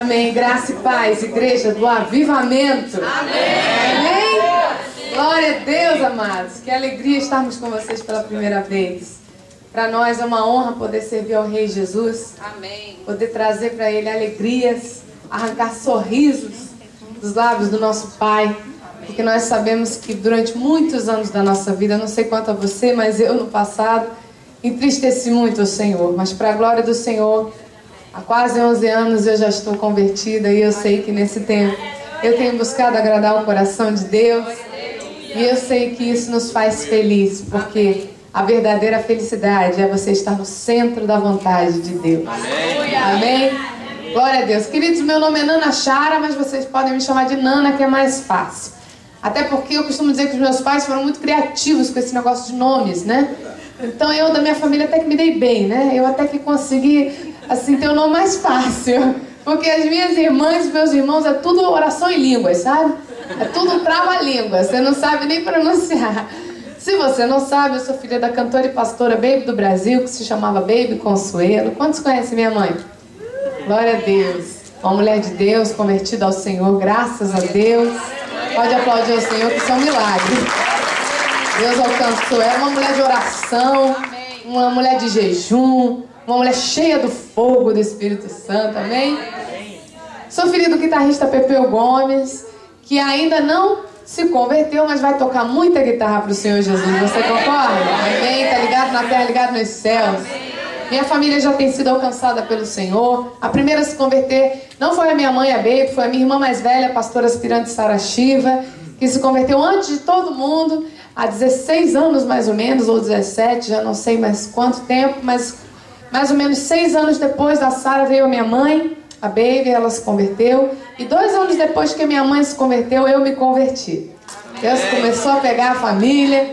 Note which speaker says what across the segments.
Speaker 1: Amém. Graça e paz, igreja do avivamento. Amém. Amém. Glória a Deus, amados. Que alegria estarmos com vocês pela primeira vez. Para nós é uma honra poder servir ao Rei Jesus. Amém. Poder trazer para Ele alegrias, arrancar sorrisos dos lábios do nosso Pai. Porque nós sabemos que durante muitos anos da nossa vida, não sei quanto a você, mas eu no passado entristeci muito o Senhor. Mas para a glória do Senhor, há quase 11 anos eu já estou convertida e eu sei que nesse tempo eu tenho buscado agradar o coração de Deus. E eu sei que isso nos faz feliz, porque a verdadeira felicidade é você estar no centro da vontade de Deus. Amém. Amém? Glória a Deus. Queridos, meu nome é Nana Chara, mas vocês podem me chamar de Nana, que é mais fácil. Até porque eu costumo dizer que os meus pais foram muito criativos com esse negócio de nomes, né? Então eu, da minha família, até que me dei bem, né? Eu até que consegui, assim, ter o nome mais fácil. Porque as minhas irmãs e meus irmãos é tudo oração em línguas, sabe? É tudo trava-língua, você não sabe nem pronunciar. Se você não sabe, eu sou filha da cantora e pastora Baby do Brasil, que se chamava Baby Consuelo. Quantos conhecem minha mãe? Glória a Deus. Uma mulher de Deus, convertida ao Senhor, graças a Deus. Pode aplaudir ao Senhor, que isso é um milagre. Deus alcançou ela, uma mulher de oração, uma mulher de jejum, uma mulher cheia do fogo do Espírito Santo, amém? Sou filha do guitarrista Pepeu Gomes, que ainda não se converteu, mas vai tocar muita guitarra para o Senhor Jesus. Você concorda? Amém? Tá ligado na terra, ligado nos céus. Minha família já tem sido alcançada pelo Senhor. A primeira a se converter não foi a minha mãe, a Baby, foi a minha irmã mais velha, a pastora aspirante Sara Shiva, que se converteu antes de todo mundo, há 16 anos mais ou menos, ou 17, já não sei mais quanto tempo, mas mais ou menos 6 anos depois da Sara veio a minha mãe, a Baby, ela se converteu. E 2 anos depois que a minha mãe se converteu, eu me converti. Deus começou a pegar a família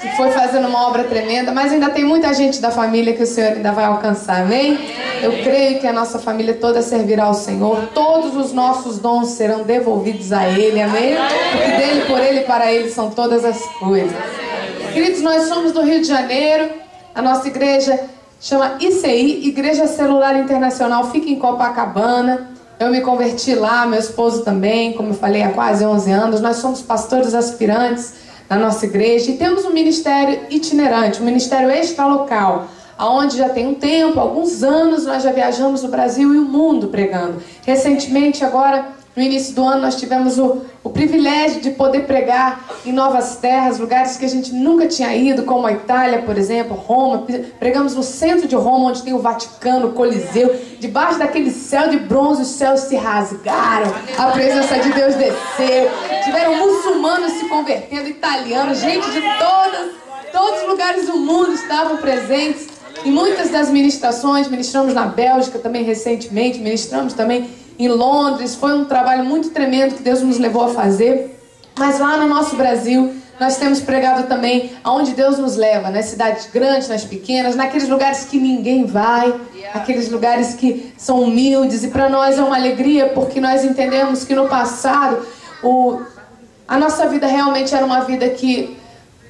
Speaker 1: e foi fazendo uma obra tremenda, mas ainda tem muita gente da família que o Senhor ainda vai alcançar, amém? Eu creio que a nossa família toda servirá ao Senhor, todos os nossos dons serão devolvidos a Ele, amém? Porque dele, por Ele e para Ele são todas as coisas. Queridos, nós somos do Rio de Janeiro, a nossa igreja chama ICI, Igreja Celular Internacional, fica em Copacabana. Eu me converti lá, meu esposo também, como eu falei, há quase 11 anos. Nós somos pastores aspirantes na nossa igreja e temos um ministério itinerante, um ministério extralocal, onde já tem um tempo, alguns anos, nós já viajamos o Brasil e o mundo pregando. Recentemente, agora, no início do ano, nós tivemos o privilégio de poder pregar em novas terras, lugares que a gente nunca tinha ido, como a Itália, por exemplo, Roma. Pregamos no centro de Roma, onde tem o Vaticano, o Coliseu. Debaixo daquele céu de bronze, os céus se rasgaram, a presença de Deus desceu. Tiveram muçulmanos se convertendo, italianos, gente de todos os lugares do mundo estavam presentes. Em muitas das ministrações, ministramos na Bélgica também recentemente, ministramos também em Londres. Foi um trabalho muito tremendo que Deus nos levou a fazer. Mas lá no nosso Brasil, nós temos pregado também aonde Deus nos leva, nas cidades grandes, nas pequenas, naqueles lugares que ninguém vai, aqueles lugares que são humildes. E para nós é uma alegria, porque nós entendemos que no passado a nossa vida realmente era uma vida que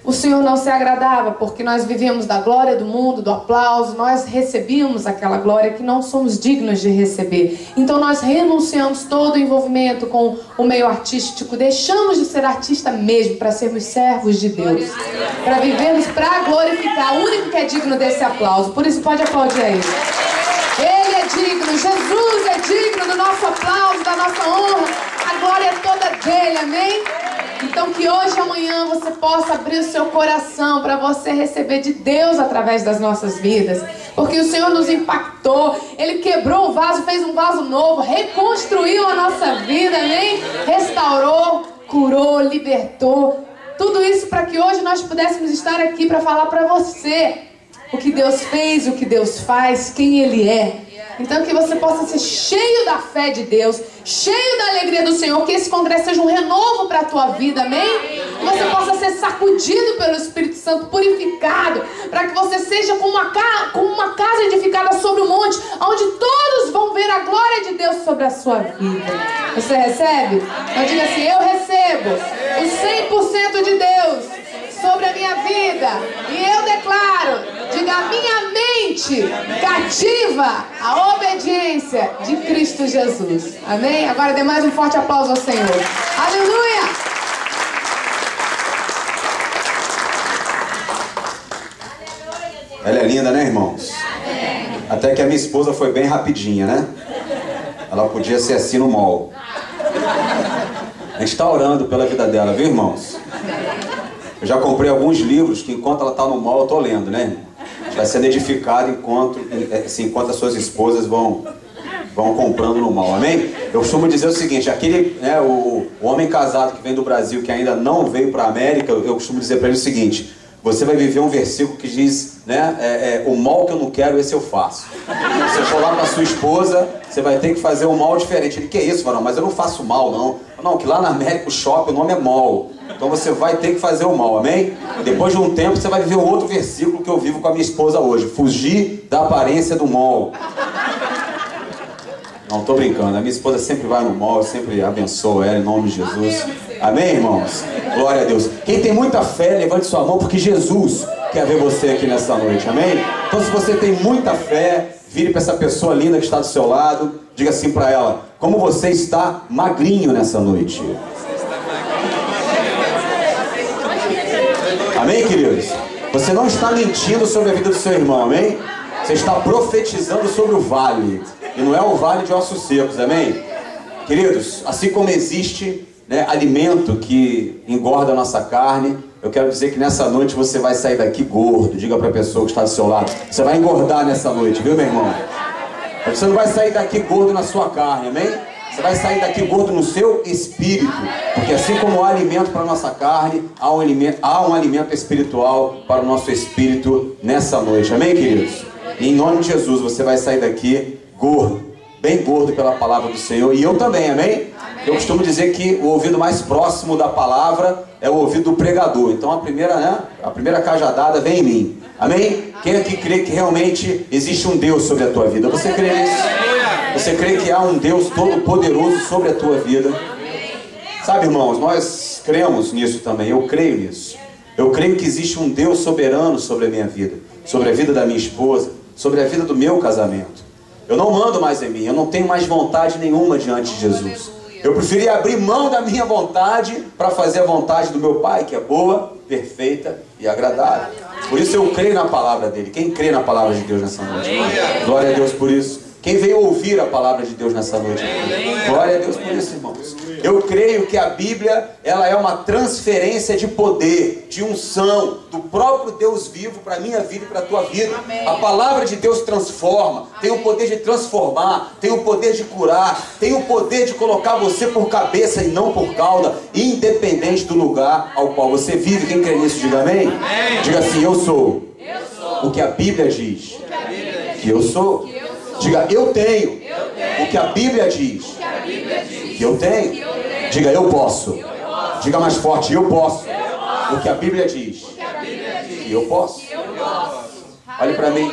Speaker 1: o Senhor não se agradava, porque nós vivíamos da glória do mundo, do aplauso, nós recebíamos aquela glória que não somos dignos de receber. Então nós renunciamos todo o envolvimento com o meio artístico, deixamos de ser artista mesmo para sermos servos de Deus, para vivermos para glorificar o único que é digno desse aplauso. Por isso pode aplaudir a Ele. Ele é digno, Jesus é digno do nosso aplauso, da nossa honra, a glória é toda dele, amém? Então que hoje e amanhã você possa abrir o seu coração para você receber de Deus através das nossas vidas. Porque o Senhor nos impactou, Ele quebrou o vaso, fez um vaso novo, reconstruiu a nossa vida, amém? Restaurou, curou, libertou. Tudo isso para que hoje nós pudéssemos estar aqui para falar para você o que Deus fez, o que Deus faz, quem Ele é. Então que você possa ser cheio da fé de Deus, cheio da alegria do Senhor, que esse congresso seja um renovo para a tua vida, amém? Que você possa ser sacudido pelo Espírito Santo, purificado, para que você seja como uma casa edificada sobre um monte, onde todos vão ver a glória de Deus sobre a sua vida. Você recebe? Então diga assim: eu recebo o 100% de Deus sobre a minha vida, e eu declaro Diga, a minha mente cativa a obediência de Cristo Jesus. Amém? Agora dê mais um forte aplauso ao Senhor. Aleluia!
Speaker 2: Ela é linda, né, irmãos? Até que a minha esposa foi bem rapidinha, né? Ela podia ser assim no mall. A gente está orando pela vida dela, viu, irmãos? Eu já comprei alguns livros que enquanto ela está no mall eu estou lendo, né? Vai sendo edificado enquanto as suas esposas vão comprando no mall, amém? Eu costumo dizer o seguinte, o homem casado que vem do Brasil, que ainda não veio para a América, eu costumo dizer para ele o seguinte: você vai viver um versículo que diz, o mal que eu não quero, esse eu faço. Você for lá para sua esposa, você vai ter que fazer um mal diferente. Ele, que é isso, varão? Mas eu não faço mal, não. Não, que lá na América o shopping, o nome é mall. Então você vai ter que fazer o mal, amém? Depois de um tempo você vai viver um outro versículo que eu vivo com a minha esposa hoje. Fugir da aparência do mal. Não, tô brincando. A minha esposa sempre vai no mall, eu sempre abençoo ela em nome de Jesus. Amém, irmãos? Glória a Deus. Quem tem muita fé, levante sua mão, porque Jesus quer ver você aqui nessa noite, amém? Então se você tem muita fé, vire para essa pessoa linda que está do seu lado, diga assim para ela: como você está magrinho nessa noite. Amém, queridos? Você não está mentindo sobre a vida do seu irmão, amém? Você está profetizando sobre o vale. E não é o vale de ossos secos, amém? Queridos, assim como existe alimento que engorda a nossa carne, eu quero dizer que nessa noite você vai sair daqui gordo. Diga para a pessoa que está do seu lado: você vai engordar nessa noite, viu, meu irmão? Você não vai sair daqui gordo na sua carne, amém? Você vai sair daqui gordo no seu espírito. Porque assim como há alimento para a nossa carne, há um alimento espiritual para o nosso espírito nessa noite. Amém, queridos? E em nome de Jesus você vai sair daqui gordo, bem gordo pela palavra do Senhor. E eu também, amém? Eu costumo dizer que o ouvido mais próximo da palavra é o ouvido do pregador. Então a primeira cajadada vem em mim. Amém? Quem aqui crê que realmente existe um Deus sobre a tua vida? Você crê nisso? Você crê que há um Deus todo-poderoso sobre a tua vida? Sabe, irmãos, nós cremos nisso também. Eu creio nisso. Eu creio que existe um Deus soberano sobre a minha vida, sobre a vida da minha esposa, sobre a vida do meu casamento. Eu não mando mais em mim. Eu não tenho mais vontade nenhuma diante de Jesus. Eu preferi abrir mão da minha vontade para fazer a vontade do meu Pai, que é boa, perfeita e agradável. Por isso eu creio na palavra dele. Quem crê na palavra de Deus nessa noite? Glória a Deus por isso. Quem veio ouvir a palavra de Deus nessa noite? Glória a Deus por isso, irmãos. Eu creio que a Bíblia, ela é uma transferência de poder, de unção, do próprio Deus vivo para a minha vida e para a tua vida. A palavra de Deus transforma, tem o poder de transformar, tem o poder de curar, tem o poder de colocar você por cabeça e não por cauda, independente do lugar ao qual você vive. Quem crê nisso, diga amém. Diga assim: eu sou o que a Bíblia diz que eu sou. Diga: eu tenho o que a Bíblia diz que eu tenho. Diga: eu posso. Diga mais forte: eu posso o que a Bíblia diz que eu posso. Olhe para mim.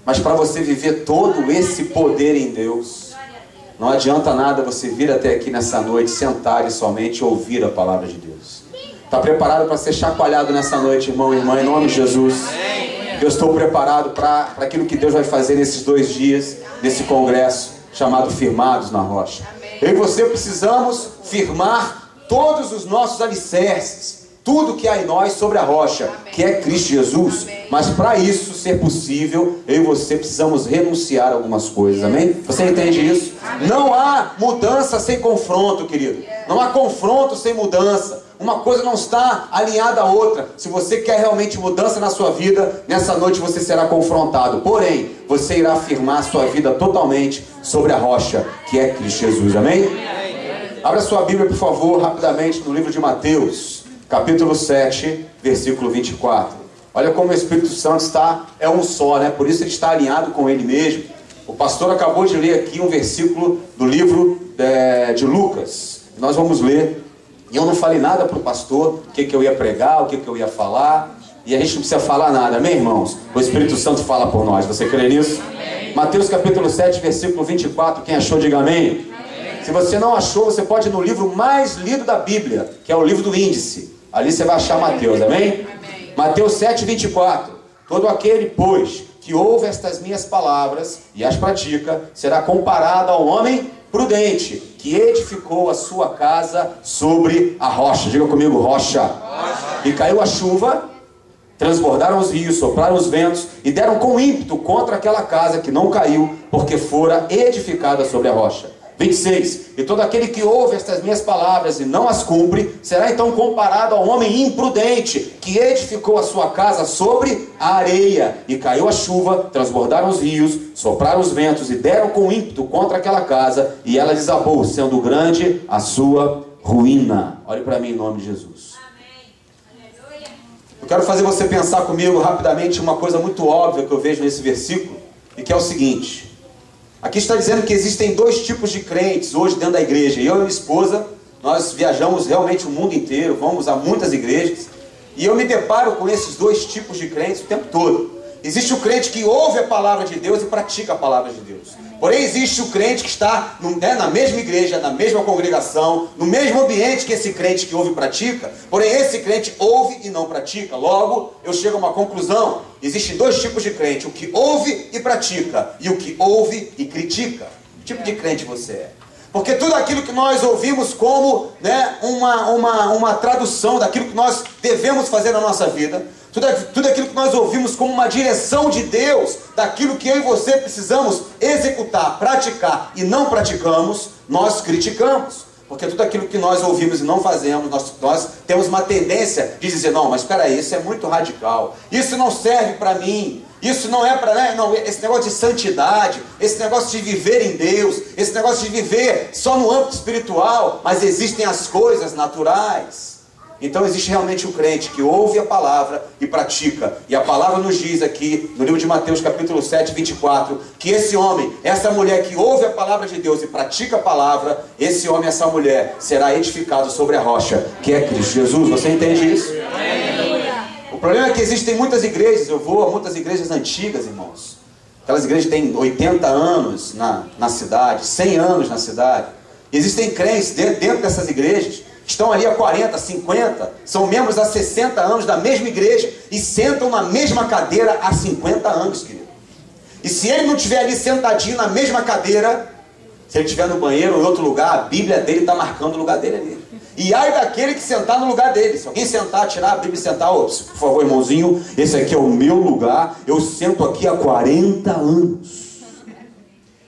Speaker 2: Mas para você viver todo esse poder em Deus, não adianta nada você vir até aqui nessa noite, sentar e somente ouvir a palavra de Deus. Está preparado para ser chacoalhado nessa noite, irmão e irmã, em nome de Jesus? Eu estou preparado para aquilo que Deus vai fazer nesses 2 dias, nesse congresso chamado Firmados na Rocha. Eu e você precisamos firmar todos os nossos alicerces, tudo que há em nós sobre a rocha, que é Cristo Jesus. Mas para isso ser possível, eu e você precisamos renunciar a algumas coisas, amém? Você entende isso? Não há mudança sem confronto, querido. Não há confronto sem mudança. Uma coisa não está alinhada à outra. Se você quer realmente mudança na sua vida, nessa noite você será confrontado. Porém, você irá firmar a sua vida totalmente sobre a rocha, que é Cristo Jesus, amém? Abra sua Bíblia, por favor, rapidamente, no livro de Mateus, capítulo 7, versículo 24. Olha como o Espírito Santo é um só, né? Por isso ele está alinhado com ele mesmo. O pastor acabou de ler aqui um versículo do livro de Lucas. Nós vamos ler. E eu não falei nada para o pastor, o que eu ia pregar, o que eu ia falar. E a gente não precisa falar nada, amém, irmãos? O Espírito Santo fala por nós. Você crê nisso? Amém. Mateus capítulo 7, versículo 24. Quem achou, diga amém. Amém. Se você não achou, você pode ir no livro mais lido da Bíblia, que é o livro do índice. Ali você vai achar Mateus, amém? Amém. Mateus 7, 24. Todo aquele, pois, que ouve estas minhas palavras e as pratica, será comparado ao homem prudente, que edificou a sua casa sobre a rocha. Diga comigo, rocha. E caiu a chuva, transbordaram os rios, sopraram os ventos e deram com ímpeto contra aquela casa que não caiu, porque fora edificada sobre a rocha. 26. E todo aquele que ouve estas minhas palavras e não as cumpre, será então comparado ao homem imprudente, que edificou a sua casa sobre a areia. E caiu a chuva, transbordaram os rios, sopraram os ventos e deram com ímpeto contra aquela casa, e ela desabou, sendo grande a sua ruína. Olhe para mim em nome de Jesus. Eu quero fazer você pensar comigo rapidamente uma coisa muito óbvia que eu vejo nesse versículo, e que é o seguinte. Aqui está dizendo que existem dois tipos de crentes hoje dentro da igreja. Eu e minha esposa, nós viajamos realmente o mundo inteiro, vamos a muitas igrejas, e eu me deparo com esses dois tipos de crentes o tempo todo. Existe o crente que ouve a palavra de Deus e pratica a palavra de Deus. Porém, existe o crente que está na mesma igreja, na mesma congregação, no mesmo ambiente que esse crente que ouve e pratica. Porém, esse crente ouve e não pratica. Logo, eu chego a uma conclusão. Existem dois tipos de crente. O que ouve e pratica e o que ouve e critica. Que tipo de crente você é? Porque tudo aquilo que nós ouvimos como uma tradução daquilo que nós devemos fazer na nossa vida, tudo aquilo que nós ouvimos como uma direção de Deus, daquilo que eu e você precisamos executar, praticar e não praticamos, nós criticamos. Porque tudo aquilo que nós ouvimos e não fazemos, nós temos uma tendência de dizer, não, mas espera aí, isso é muito radical, isso não serve para mim, isso não é para, esse negócio de santidade, esse negócio de viver em Deus, esse negócio de viver só no âmbito espiritual, mas existem as coisas naturais. Então existe realmente o crente que ouve a palavra e pratica. E a palavra nos diz aqui, no livro de Mateus capítulo 7, 24, que esse homem, essa mulher que ouve a palavra de Deus e pratica a palavra, esse homem, essa mulher, será edificado sobre a rocha, que é Cristo Jesus. Você entende isso? O problema é que existem muitas igrejas, eu vou a muitas igrejas antigas, irmãos. Aquelas igrejas têm 80 anos na cidade, 100 anos na cidade. Existem crentes dentro dessas igrejas, estão ali há 40, 50, são membros há 60 anos da mesma igreja e sentam na mesma cadeira há 50 anos, querido. E se ele não estiver ali sentadinho na mesma cadeira, se ele estiver no banheiro ou em outro lugar, a Bíblia dele está marcando o lugar dele ali. E ai daquele que sentar no lugar dele. Se alguém sentar, tirar a Bíblia e sentar, por favor, irmãozinho, esse aqui é o meu lugar, eu sento aqui há 40 anos.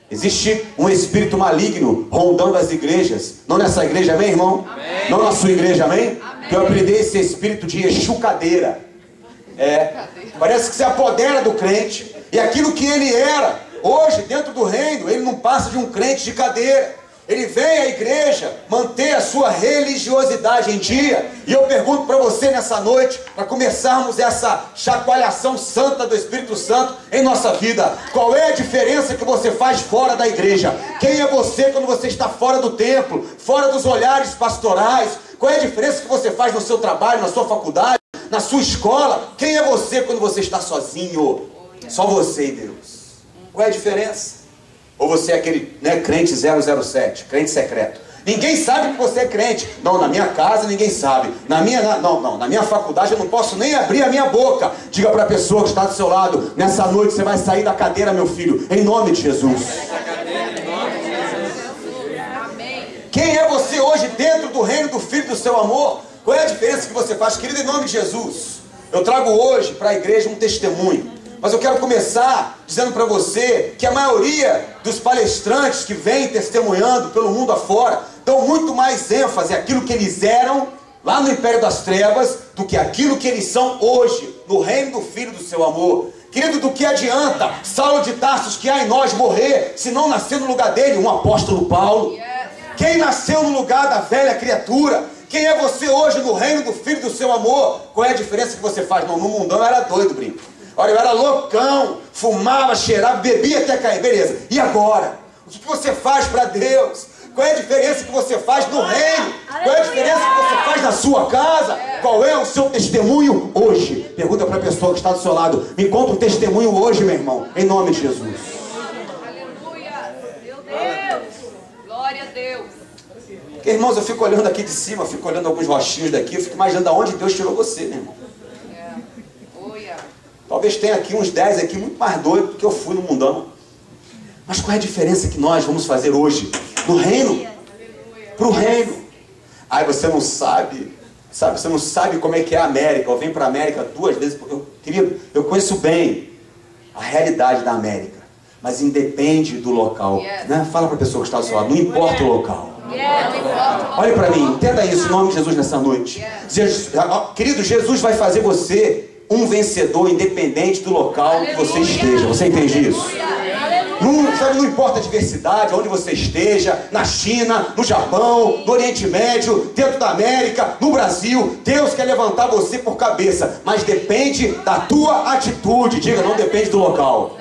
Speaker 2: Existe um espírito maligno rondando as igrejas. Não nessa igreja, amém, irmão? Amém. Não na sua igreja, amém? Amém. Que eu apelidei esse espírito de Exu-cadeira. Parece que se apodera do crente. E aquilo que ele era, hoje, dentro do reino, ele não passa de um crente de cadeira. Ele vem à igreja manter a sua religiosidade em dia. E eu pergunto para você nessa noite, para começarmos essa chacoalhação santa do Espírito Santo em nossa vida. Qual é a diferença que você faz fora da igreja? Quem é você quando você está fora do templo, fora dos olhares pastorais? Qual é a diferença que você faz no seu trabalho, na sua faculdade, na sua escola? Quem é você quando você está sozinho? Só você e Deus. Qual é a diferença? Ou você é aquele crente 007, crente secreto. Ninguém sabe que você é crente. Não, na minha casa ninguém sabe. Na minha faculdade eu não posso nem abrir a minha boca. Diga para a pessoa que está do seu lado, nessa noite você vai sair da cadeira, meu filho, em nome de Jesus. Quem é você hoje dentro do reino do Filho do seu amor? Qual é a diferença que você faz, querido, em nome de Jesus? Eu trago hoje para a igreja um testemunho. Mas eu quero começar dizendo para você que a maioria dos palestrantes que vêm testemunhando pelo mundo afora dão muito mais ênfase àquilo que eles eram lá no Império das Trevas do que aquilo que eles são hoje no reino do Filho do seu amor. Querido, do que adianta Saulo de Tarso, que há em nós, morrer se não nascer no lugar dele um apóstolo Paulo? Quem nasceu no lugar da velha criatura? Quem é você hoje no reino do Filho do seu amor? Qual é a diferença que você faz? Não, no mundão eu era doido, brinco. Olha, eu era loucão, fumava, cheirava, bebia até cair. Beleza, e agora? O que você faz para Deus? Qual é a diferença que você faz no reino? Qual é a diferença que você faz na sua casa? Qual é o seu testemunho hoje? Pergunta para a pessoa que está do seu lado. Me conta um testemunho hoje, meu irmão, em nome de Jesus.
Speaker 3: Aleluia, meu Deus, glória a Deus.
Speaker 2: Porque, irmãos, eu fico olhando aqui de cima, eu fico olhando alguns rochinhos daqui, eu fico imaginando de onde Deus tirou você, meu irmão. Talvez tenha aqui uns 10 aqui muito mais doidos do que eu fui no mundão. Mas qual é a diferença que nós vamos fazer hoje? No reino? Para o reino. Aí você não sabe, você não sabe como é que é a América. Eu venho para a América 2 vezes. Querido, eu conheço bem a realidade da América. Mas independe do local. Né? Fala para a pessoa que está ao seu lado, não importa o local. Olhe para mim, entenda isso em nome de Jesus nessa noite. Querido, Jesus vai fazer você um vencedor independente do local que você esteja. Você entende isso? Não importa a diversidade, onde você esteja, na China, no Japão, no Oriente Médio, dentro da América, no Brasil, Deus quer levantar você por cabeça, mas depende da tua atitude. Diga, não depende do local.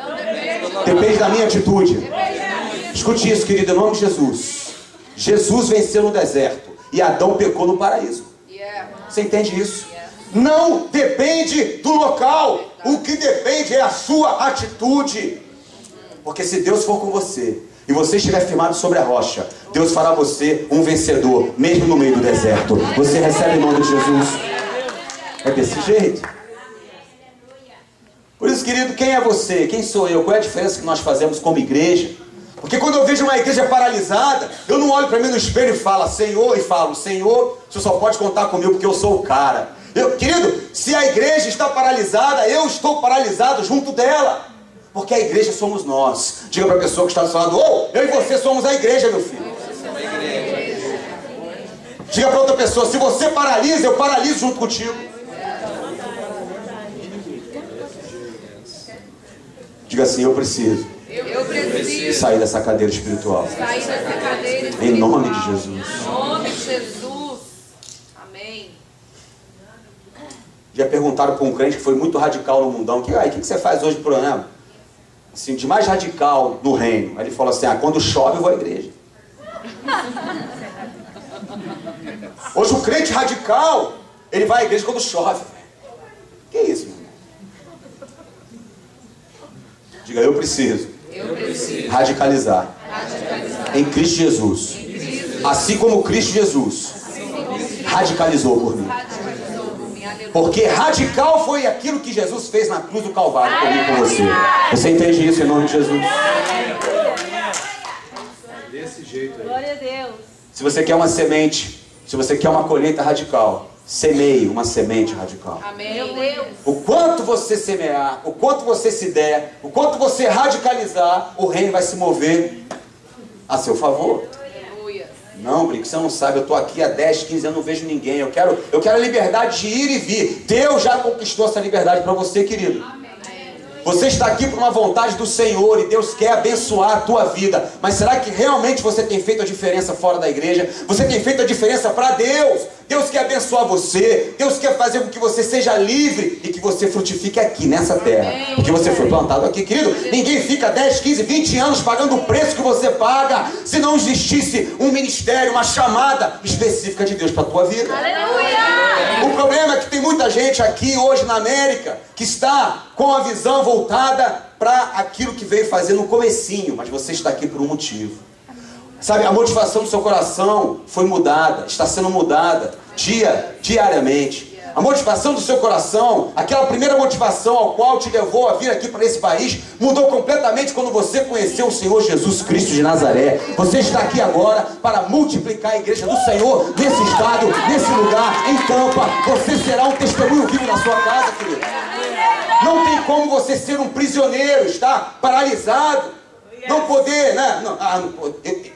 Speaker 2: Depende da minha atitude. Escute isso, querido, em nome de Jesus. Jesus venceu no deserto e Adão pecou no paraíso. Você entende isso? Não depende do local. O que depende é a sua atitude. Porque se Deus for com você e você estiver firmado sobre a rocha, Deus fará você um vencedor, mesmo no meio do deserto. Você recebe em nome de Jesus. É desse jeito. Por isso, querido, quem é você? Quem sou eu? Qual é a diferença que nós fazemos como igreja? Porque quando eu vejo uma igreja paralisada, eu não olho para mim no espelho e falo, Senhor, Senhor, você só pode contar comigo porque eu sou o cara. Querido, se a igreja está paralisada, eu estou paralisado junto dela. Porque a igreja somos nós. Diga para a pessoa que está do seu lado, eu e você somos a igreja, meu filho. Diga para outra pessoa, se você paralisa, eu paraliso junto contigo. Diga assim, eu preciso sair dessa cadeira espiritual. Em nome de Jesus.
Speaker 3: Em nome de Jesus. Amém.
Speaker 2: Já perguntaram para um crente que foi muito radical no mundão, o que você faz hoje por ano? Assim, de mais radical no reino. Aí ele falou assim, quando chove eu vou à igreja. Hoje o crente radical, ele vai à igreja quando chove. Que isso, meu irmão? Diga, eu preciso radicalizar em Cristo Jesus. Assim como Cristo Jesus radicalizou por mim. Porque radical foi aquilo que Jesus fez na cruz do Calvário por mim e com você. Você entende isso em nome de Jesus?
Speaker 4: Desse jeito aí.
Speaker 3: Glória a Deus.
Speaker 2: Se você quer uma semente, se você quer uma colheita radical, semeie uma semente radical.
Speaker 3: Amém. Deus.
Speaker 2: O quanto você semear, o quanto você se der, o quanto você radicalizar, o reino vai se mover a seu favor.
Speaker 3: Aleluia.
Speaker 2: Não, Brinco, você não sabe, eu estou aqui há 10, 15 anos, não vejo ninguém. Eu quero a liberdade de ir e vir. Deus já conquistou essa liberdade para você, querido. Você está aqui por uma vontade do Senhor e Deus quer abençoar a tua vida. Mas será que realmente você tem feito a diferença fora da igreja? Você tem feito a diferença para Deus? Deus quer abençoar você. Deus quer fazer com que você seja livre e que você frutifique aqui nessa terra. Porque você foi plantado aqui, querido. Ninguém fica 10, 15, 20 anos pagando o preço que você paga se não existisse um ministério, uma chamada específica de Deus para a tua vida.
Speaker 3: Aleluia!
Speaker 2: O problema é que tem muita gente aqui hoje na América que está com a visão voltada para aquilo que veio fazer no comecinho, mas você está aqui por um motivo. Sabe, a motivação do seu coração foi mudada, está sendo mudada diariamente. A motivação do seu coração, aquela primeira motivação ao qual te levou a vir aqui para esse país, mudou completamente quando você conheceu o Senhor Jesus Cristo de Nazaré. Você está aqui agora para multiplicar a igreja do Senhor nesse estado, nesse lugar, em Tampa. Você será um testemunho vivo na sua casa, querido. Não tem como você ser um prisioneiro, estar paralisado, não poder, né?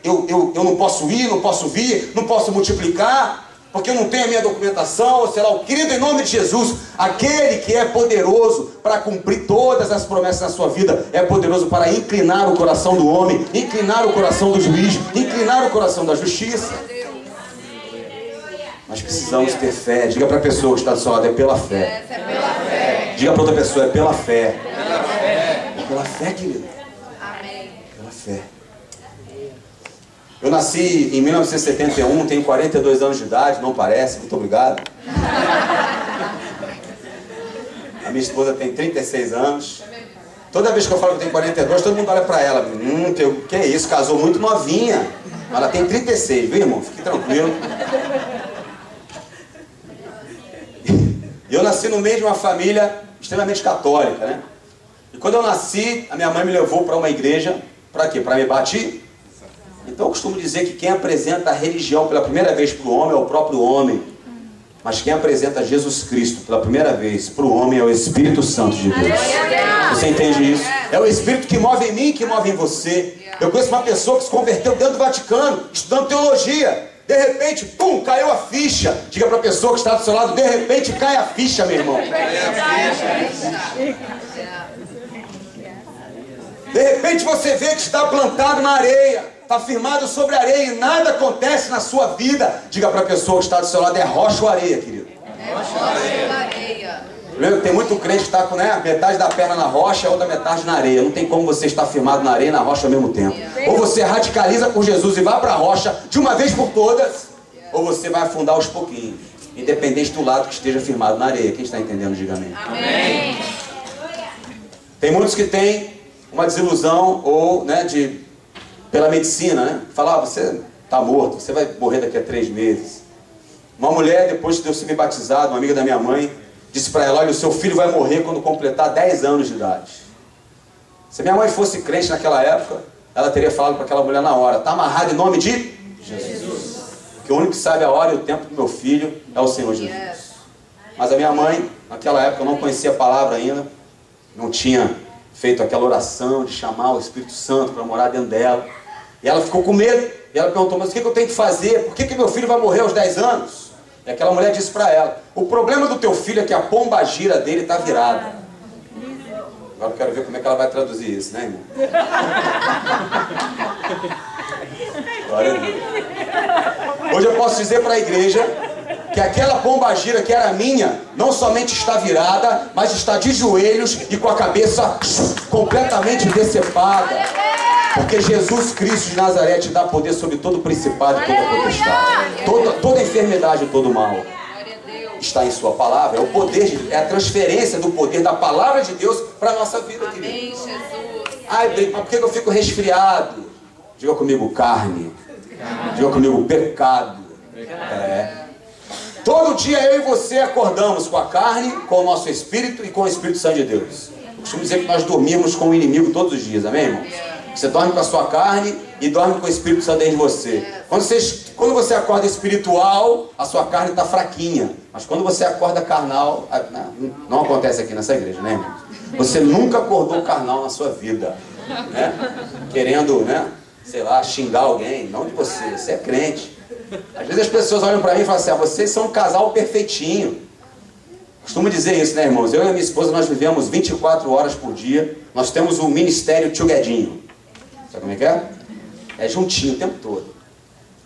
Speaker 2: Eu não posso ir, não posso vir, não posso multiplicar, porque eu não tenho a minha documentação, ou sei lá, querido, em nome de Jesus, aquele que é poderoso para cumprir todas as promessas na sua vida, é poderoso para inclinar o coração do homem, inclinar o coração do juiz, inclinar o coração da justiça. Nós precisamos ter fé. Diga para a pessoa que está do seu lado, é pela fé. Diga para outra pessoa, é pela fé. É pela fé, querido.
Speaker 3: Amém.
Speaker 2: Pela fé. Eu nasci em 1971, tenho 42 anos de idade, não parece, muito obrigado. A minha esposa tem 36 anos. Toda vez que eu falo que eu tenho 42, todo mundo olha para ela. Que é isso, casou muito novinha. Mas ela tem 36, viu, irmão? Fique tranquilo. Eu nasci no meio de uma família extremamente católica, né? E quando eu nasci, a minha mãe me levou para uma igreja, para quê? Para me bater? Então eu costumo dizer que quem apresenta a religião pela primeira vez para o homem é o próprio homem. Mas quem apresenta Jesus Cristo pela primeira vez para o homem é o Espírito Santo de Deus. Você entende isso? É o Espírito que move em mim, que move em você. Eu conheço uma pessoa que se converteu dentro do Vaticano, estudando teologia. De repente, pum, caiu a ficha. Diga para a pessoa que está do seu lado, de repente cai a ficha, meu irmão. De repente você vê que está plantado na areia, está firmado sobre a areia e nada acontece na sua vida. Diga para a pessoa que está do seu lado, é rocha ou areia, querido?
Speaker 3: É rocha ou areia.
Speaker 2: Tem muito crente que está com metade da perna na rocha e a outra metade na areia. Não tem como você estar firmado na areia e na rocha ao mesmo tempo. Ou você radicaliza com Jesus e vai para a rocha de uma vez por todas, ou você vai afundar aos pouquinhos, independente do lado que esteja firmado na areia. Quem está entendendo, diga amém.
Speaker 3: Amém.
Speaker 2: Tem muitos que têm uma desilusão ou, pela medicina, né? Falar, você está morto, você vai morrer daqui a 3 meses. Uma mulher, depois de ter sido batizado, uma amiga da minha mãe, disse para ela, olha, o seu filho vai morrer quando completar 10 anos de idade. Se minha mãe fosse crente naquela época, ela teria falado para aquela mulher na hora, está amarrado em nome de Jesus. Porque o único que sabe a hora e o tempo do meu filho é o Senhor Jesus. Mas a minha mãe, naquela época, não conhecia a palavra ainda, não tinha feito aquela oração de chamar o Espírito Santo para morar dentro dela. E ela ficou com medo. E ela perguntou, mas o que eu tenho que fazer? Por que meu filho vai morrer aos 10 anos? E aquela mulher disse para ela, o problema do teu filho é que a pombagira dele está virada. Agora eu quero ver como é que ela vai traduzir isso, né, irmão? Glória a Deus. Hoje eu posso dizer para a igreja que aquela pombagira que era minha, não somente está virada, mas está de joelhos e com a cabeça completamente decepada. Porque Jesus Cristo de Nazaré te dá poder sobre todo o principado e toda a potestade. Toda enfermidade e todo mal está em sua palavra. É o poder, é a transferência do poder da palavra de Deus para a nossa vida, querido.
Speaker 3: Amém, Jesus.
Speaker 2: Ai, mas por que eu fico resfriado? Diga comigo, carne. Diga comigo, pecado. Todo dia eu e você acordamos com a carne, com o nosso espírito e com o Espírito Santo de Deus. Eu costumo dizer que nós dormimos com o inimigo todos os dias, amém, irmãos? Você dorme com a sua carne e dorme com o Espírito Santo dentro de você. Quando você acorda espiritual, a sua carne está fraquinha. Mas quando você acorda carnal, não acontece aqui nessa igreja, né, irmãos? Você nunca acordou carnal na sua vida, né? Querendo, sei lá, xingar alguém. Não de você, você é crente. Às vezes as pessoas olham para mim e falam assim, vocês são um casal perfeitinho. Costumo dizer isso, né, irmãos? Eu e a minha esposa, nós vivemos 24 horas por dia. Nós temos o ministério Tchuguedinho. Sabe como é que é? É juntinho o tempo todo.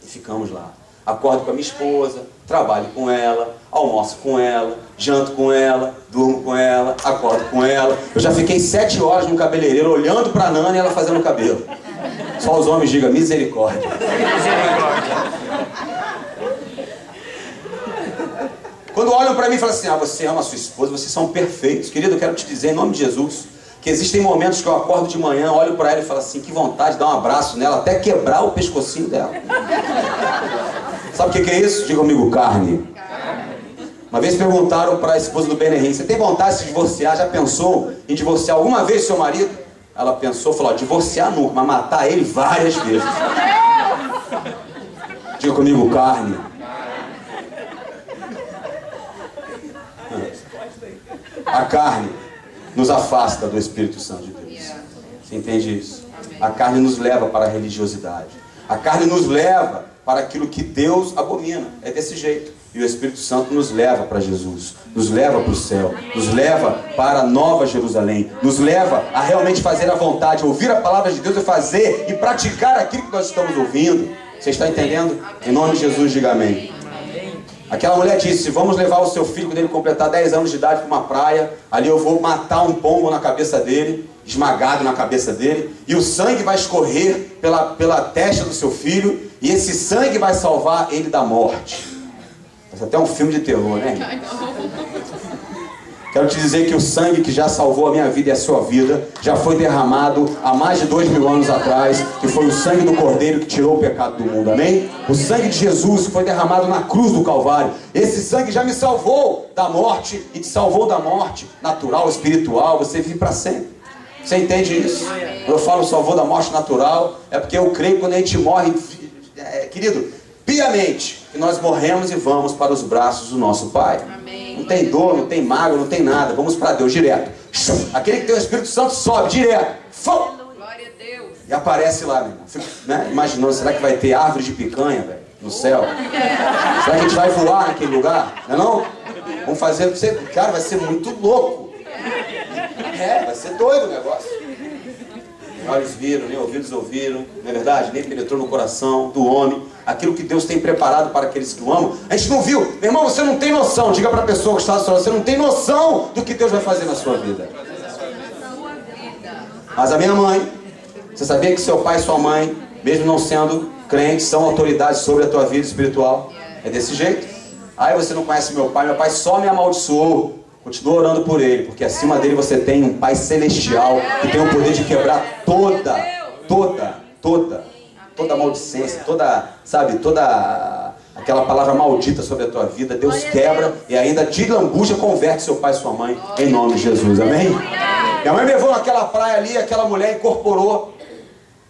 Speaker 2: E ficamos lá. Acordo com a minha esposa, trabalho com ela, almoço com ela, janto com ela, durmo com ela, acordo com ela. Eu já fiquei 7 horas no cabeleireiro olhando para a Nana e ela fazendo o cabelo. Só os homens digam misericórdia. Quando olham para mim e falam assim, você ama a sua esposa, vocês são perfeitos. Querido, eu quero te dizer em nome de Jesus, que existem momentos que eu acordo de manhã, olho para ela e falo assim, que vontade de dar um abraço nela, até quebrar o pescocinho dela. Sabe o que é isso? Diga comigo, carne. Uma vez perguntaram para a esposa do Benerim, você tem vontade de se divorciar? Já pensou em divorciar alguma vez seu marido? Ela pensou, falou, divorciar nunca, mas matar ele várias vezes. Diga comigo, carne. A carne nos afasta do Espírito Santo de Deus. Você entende isso? A carne nos leva para a religiosidade. A carne nos leva para aquilo que Deus abomina. É desse jeito. E o Espírito Santo nos leva para Jesus. Nos leva para o céu. Nos leva para a Nova Jerusalém. Nos leva a realmente fazer a vontade, ouvir a palavra de Deus e fazer e praticar aquilo que nós estamos ouvindo. Você está entendendo? Em nome de Jesus, diga amém. Aquela mulher disse, vamos levar o seu filho quando ele completar 10 anos de idade para uma praia, ali eu vou matar um pombo na cabeça dele, esmagado na cabeça dele, e o sangue vai escorrer pela testa do seu filho, e esse sangue vai salvar ele da morte. Isso é até um filme de terror, né? Quero te dizer que o sangue que já salvou a minha vida e a sua vida já foi derramado há mais de 2000 anos atrás, que foi o sangue do Cordeiro que tirou o pecado do mundo, amém? O sangue de Jesus que foi derramado na cruz do Calvário. Esse sangue já me salvou da morte e te salvou da morte natural, espiritual. Você vive para sempre. Você entende isso? Quando eu falo salvou da morte natural, é porque eu creio que quando a gente morre, querido, piamente, que nós morremos e vamos para os braços do nosso Pai.
Speaker 3: Amém.
Speaker 2: Não tem dor, não tem mágoa, não tem nada. Vamos para Deus direto. Aquele que tem o Espírito Santo sobe direto.
Speaker 3: Glória a Deus.
Speaker 2: E aparece lá, meu irmão. Fico, né, imaginando, será que vai ter árvore de picanha, velho, no céu? Será que a gente vai voar naquele lugar? Não é não? Vamos fazer... Cara, vai ser muito louco. Vai ser doido o negócio. Nem olhos viram, nem ouvidos ouviram, não é verdade? Nem penetrou no coração do homem aquilo que Deus tem preparado para aqueles que o amam. A gente não viu. Meu irmão, você não tem noção. Diga para a pessoa que está do seu lado, você não tem noção do que Deus vai fazer na sua vida. Mas a minha mãe, você sabia que seu pai e sua mãe, mesmo não sendo crentes, são autoridades sobre a tua vida espiritual? É desse jeito. Aí você não conhece meu pai só me amaldiçoou. Continua orando por ele, porque acima dele você tem um Pai celestial que tem o poder de quebrar toda maldicência, toda aquela palavra maldita sobre a tua vida. Deus quebra e ainda de lambuja converte seu pai e sua mãe em nome de Jesus, amém? Minha mãe me levou naquela praia ali, aquela mulher incorporou.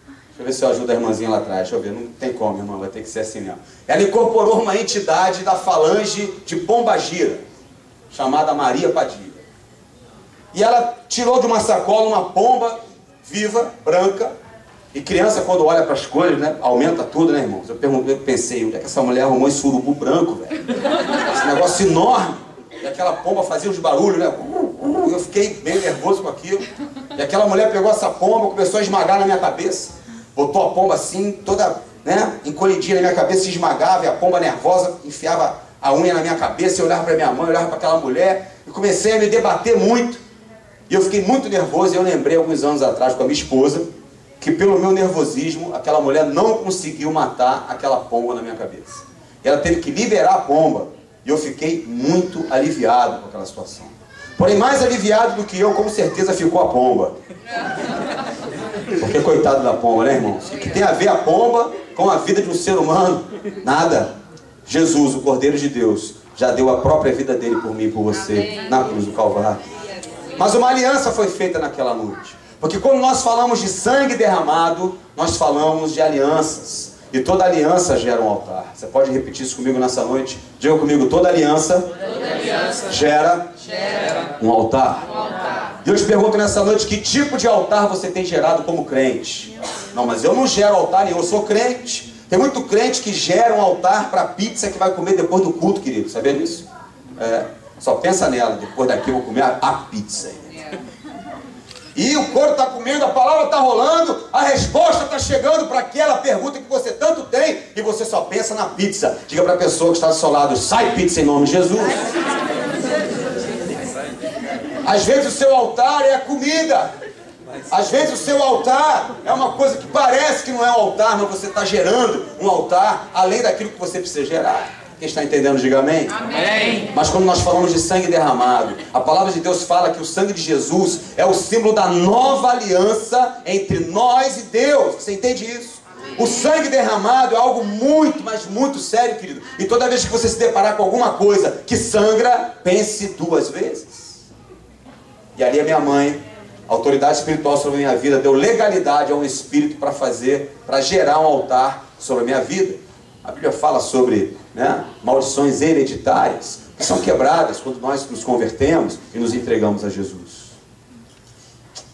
Speaker 2: Deixa eu ver se eu ajudo a irmãzinha lá atrás. Deixa eu ver, não tem como, irmã, vai ter que ser assim mesmo. Ela incorporou uma entidade da falange de Pombagira, chamada Maria Padilha. E ela tirou de uma sacola uma pomba viva, branca. E criança, quando olha para as coisas, né, aumenta tudo, né, irmãos? Eu pensei, onde é que essa mulher arrumou esse urubu branco, velho? Esse negócio enorme. E aquela pomba fazia uns barulhos, né? Eu fiquei bem nervoso com aquilo. E aquela mulher pegou essa pomba, começou a esmagar na minha cabeça. Botou a pomba assim, toda, né, encolhidinha na minha cabeça, se esmagava. E a pomba nervosa enfiava a unha na minha cabeça. Eu olhava para minha mãe, eu olhava para aquela mulher. E comecei a me debater muito. E eu fiquei muito nervoso. E eu lembrei, alguns anos atrás, com a minha esposa, que pelo meu nervosismo, aquela mulher não conseguiu matar aquela pomba na minha cabeça. Ela teve que liberar a pomba. E eu fiquei muito aliviado com aquela situação. Porém, mais aliviado do que eu, com certeza, ficou a pomba. Porque coitado da pomba, né, irmãos? O que tem a ver a pomba com a vida de um ser humano? Nada. Jesus, o Cordeiro de Deus, já deu a própria vida dele por mim e por você na cruz do Calvário. Mas uma aliança foi feita naquela noite. Porque quando nós falamos de sangue derramado, nós falamos de alianças. E toda aliança gera um altar. Você pode repetir isso comigo nessa noite? Diga comigo, toda aliança gera um altar. E eu te pergunto nessa noite, que tipo de altar você tem gerado como crente? Não, mas eu não gero altar nenhum, eu sou crente. Tem muito crente que gera um altar para a pizza que vai comer depois do culto, querido. Sabia disso? Só pensa nela, depois daqui eu vou comer a pizza. E o corpo está comendo, a palavra está rolando, a resposta está chegando para aquela pergunta que você tanto tem e você só pensa na pizza. Diga para a pessoa que está do seu lado, sai pizza em nome de Jesus. Às vezes o seu altar é a comida. Às vezes o seu altar é uma coisa que parece que não é um altar, mas você está gerando um altar além daquilo que você precisa gerar. Quem está entendendo, diga amém.
Speaker 3: Amém.
Speaker 2: Mas quando nós falamos de sangue derramado, a palavra de Deus fala que o sangue de Jesus é o símbolo da nova aliança entre nós e Deus. Você entende isso? O sangue derramado é algo muito, mas muito sério, querido. E toda vez que você se deparar com alguma coisa que sangra, pense duas vezes. E ali a minha mãe, a autoridade espiritual sobre a minha vida, deu legalidade a um espírito para gerar um altar sobre a minha vida. A Bíblia fala sobre, né, maldições hereditárias que são quebradas quando nós nos convertemos e nos entregamos a Jesus.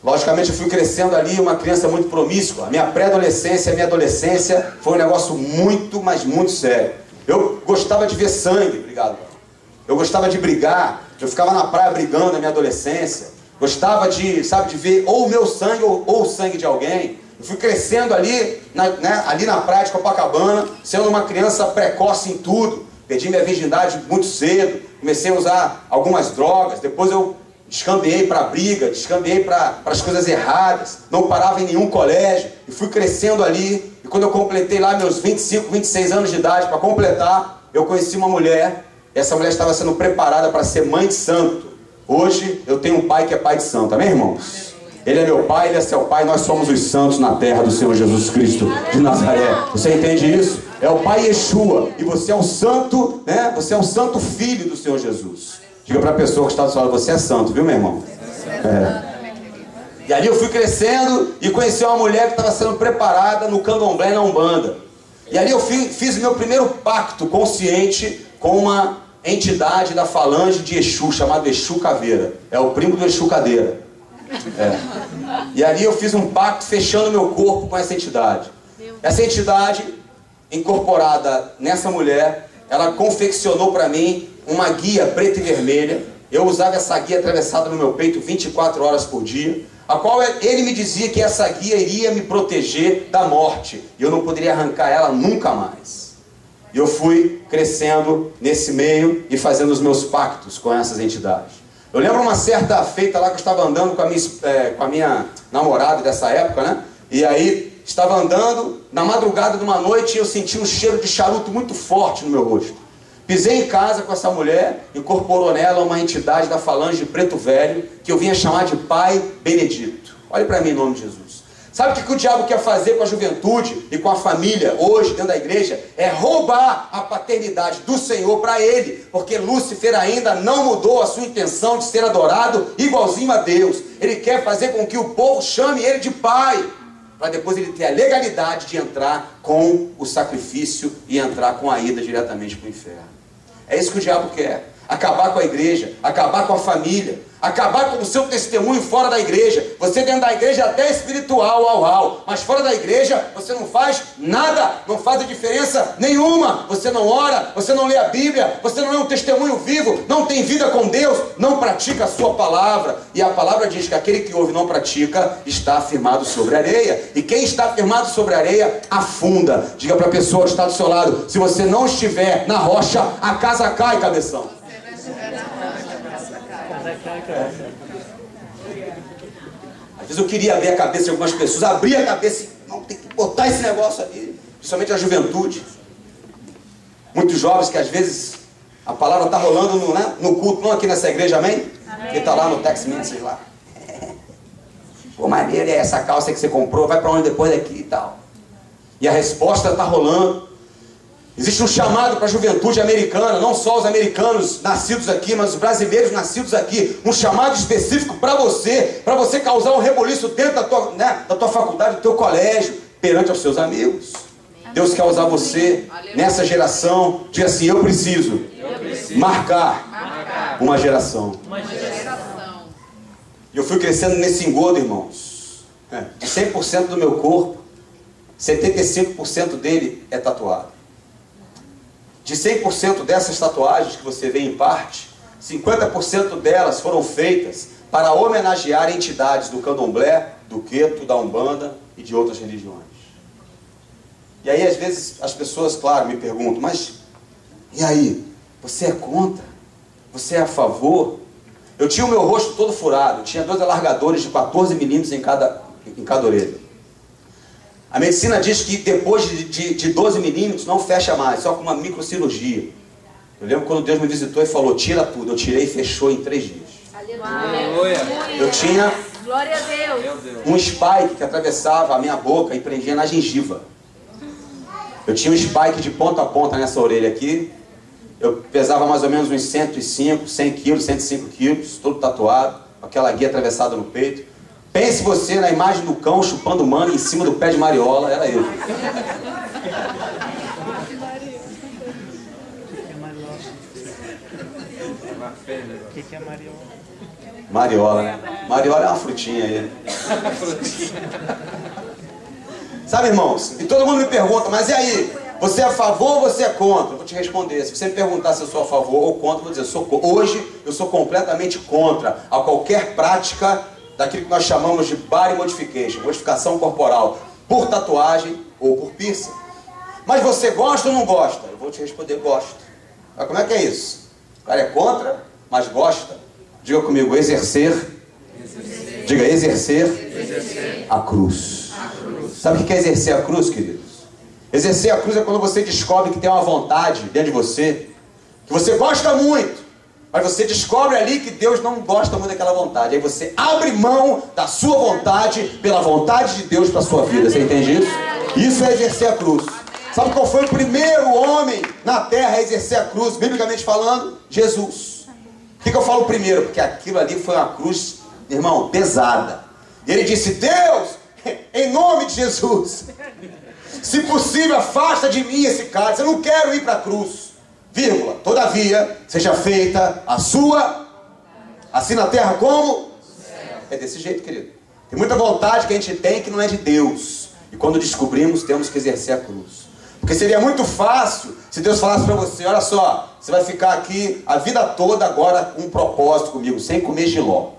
Speaker 2: Logicamente eu fui crescendo ali uma criança muito promíscua. A minha pré-adolescência, a minha adolescência foi um negócio muito, mas muito sério. Eu gostava de ver sangue, obrigado. Eu gostava de brigar. Eu ficava na praia brigando na minha adolescência. Gostava de, de ver ou o meu sangue ou o sangue de alguém. Eu fui crescendo ali, ali na praia de Copacabana, sendo uma criança precoce em tudo. Perdi minha virgindade muito cedo, comecei a usar algumas drogas, depois eu descambiei para a briga, descambiei para as coisas erradas, não parava em nenhum colégio, e fui crescendo ali, e quando eu completei lá meus 25, 26 anos de idade, para completar, eu conheci uma mulher, e essa mulher estava sendo preparada para ser mãe de santo. Hoje eu tenho um pai que é pai de santo, amém, irmãos? Ele é meu pai, ele é seu pai, nós somos os santos na terra do Senhor Jesus Cristo de Nazaré. Você entende isso? É o pai Yeshua, e você é o santo, né? Você é o santo filho do Senhor Jesus. Diga para a pessoa que está do seu lado, você é santo, viu, meu irmão? E ali eu fui crescendo e conheci uma mulher que estava sendo preparada no candomblé e na umbanda. E ali eu fiz o meu primeiro pacto consciente com uma entidade da falange de Exu, chamado Exu Caveira. É o primo do Exu Cadeira. E ali eu fiz um pacto fechando meu corpo com essa entidade. Essa entidade, incorporada nessa mulher, ela confeccionou para mim uma guia preta e vermelha. Eu usava essa guia atravessada no meu peito 24 horas por dia, a qual ele me dizia que essa guia iria me proteger da morte, e eu não poderia arrancar ela nunca mais. E eu fui crescendo nesse meio e fazendo os meus pactos com essas entidades. Eu lembro uma certa feita lá que eu estava andando com a minha namorada dessa época, né? E aí estava andando na madrugada de uma noite e eu senti um cheiro de charuto muito forte no meu rosto. Pisei em casa com essa mulher, incorporou nela uma entidade da falange Preto Velho, que eu vinha chamar de Pai Benedito. Olhe para mim em nome de Jesus. Sabe o que o diabo quer fazer com a juventude e com a família hoje dentro da igreja? É roubar a paternidade do Senhor para ele, porque Lúcifer ainda não mudou a sua intenção de ser adorado igualzinho a Deus. Ele quer fazer com que o povo chame ele de Pai, para depois ele ter a legalidade de entrar com o sacrifício e entrar com a ida diretamente para o inferno. É isso que o diabo quer. Acabar com a igreja, acabar com a família, acabar com o seu testemunho fora da igreja. Você dentro da igreja até é espiritual, mas fora da igreja você não faz nada, não faz a diferença nenhuma. Você não ora, você não lê a Bíblia, você não é um testemunho vivo, não tem vida com Deus, não pratica a sua palavra. E a palavra diz que aquele que ouve e não pratica está afirmado sobre a areia. E quem está afirmado sobre a areia, afunda. Diga para a pessoa que está do seu lado, se você não estiver na rocha, a casa cai, cabeção. Às vezes eu queria ver a cabeça de algumas pessoas, abrir a cabeça e não, tem que botar esse negócio ali, principalmente a juventude. Muitos jovens que às vezes a palavra está rolando no culto, não aqui nessa igreja, amém? Ele está lá no Tex Ministry lá. Pô, maneiro, é essa calça que você comprou, vai para onde depois daqui e tal. E a resposta está rolando. Existe um chamado para a juventude americana, não só os americanos nascidos aqui, mas os brasileiros nascidos aqui. Um chamado específico para você causar um reboliço dentro da tua faculdade, do teu colégio, perante os seus amigos. Deus quer usar você nessa geração. Diga assim, eu preciso marcar uma geração. E eu fui crescendo nesse engodo, irmãos. De 100% do meu corpo, 75% dele é tatuado. De 100% dessas tatuagens que você vê em parte, 50% delas foram feitas para homenagear entidades do candomblé, do queto, da umbanda e de outras religiões. E aí às vezes as pessoas, claro, me perguntam, mas e aí? Você é contra? Você é a favor? Eu tinha o meu rosto todo furado, tinha 2 alargadores de 14 milímetros em cada orelha. A medicina diz que depois de 12 milímetros não fecha mais, só com uma microcirurgia. Eu lembro quando Deus me visitou e falou, tira tudo. Eu tirei e fechou em 3 dias. Aleluia. Eu tinha um spike que atravessava a minha boca e prendia na gengiva. Eu tinha um spike de ponta a ponta nessa orelha aqui. Eu pesava mais ou menos uns 105, 100 quilos, 105 quilos, todo tatuado, com aquela guia atravessada no peito. Pense você na imagem do cão chupando manga em cima do pé de mariola, era eu.
Speaker 5: O que é mariola?
Speaker 2: Mariola, né? Mariola é uma frutinha aí. Sabe, irmãos? E todo mundo me pergunta, mas e aí? Você é a favor ou você é contra? Eu vou te responder. Se você me perguntar se eu sou a favor ou contra, eu vou dizer, hoje eu sou completamente contra a qualquer prática daquilo que nós chamamos de body modification, modificação corporal, por tatuagem ou por piercing. Mas você gosta ou não gosta? Eu vou te responder, gosto. Mas como é que é isso? O cara é contra, mas gosta. Diga comigo, exercer. Diga, exercer a cruz. Sabe o que é exercer a cruz, queridos? Exercer a cruz é quando você descobre que tem uma vontade dentro de você, que você gosta muito, Mas você descobre ali que Deus não gosta muito daquela vontade. Aí você abre mão da sua vontade pela vontade de Deus para a sua vida. Você entende isso? Isso é exercer a cruz. Sabe qual foi o primeiro homem na terra a exercer a cruz, biblicamente falando? Jesus. Por que eu falo primeiro? Porque aquilo ali foi uma cruz, irmão, pesada. E ele disse: Deus, em nome de Jesus, se possível, afasta de mim esse cálice. Eu não quero ir para a cruz. Vírgula. Todavia, seja feita a sua, assim na terra como? É desse jeito, querido. Tem muita vontade que a gente tem que não é de Deus. E quando descobrimos, temos que exercer a cruz. Porque seria muito fácil se Deus falasse para você: olha só, você vai ficar aqui a vida toda agora com um propósito comigo, sem comer jiló.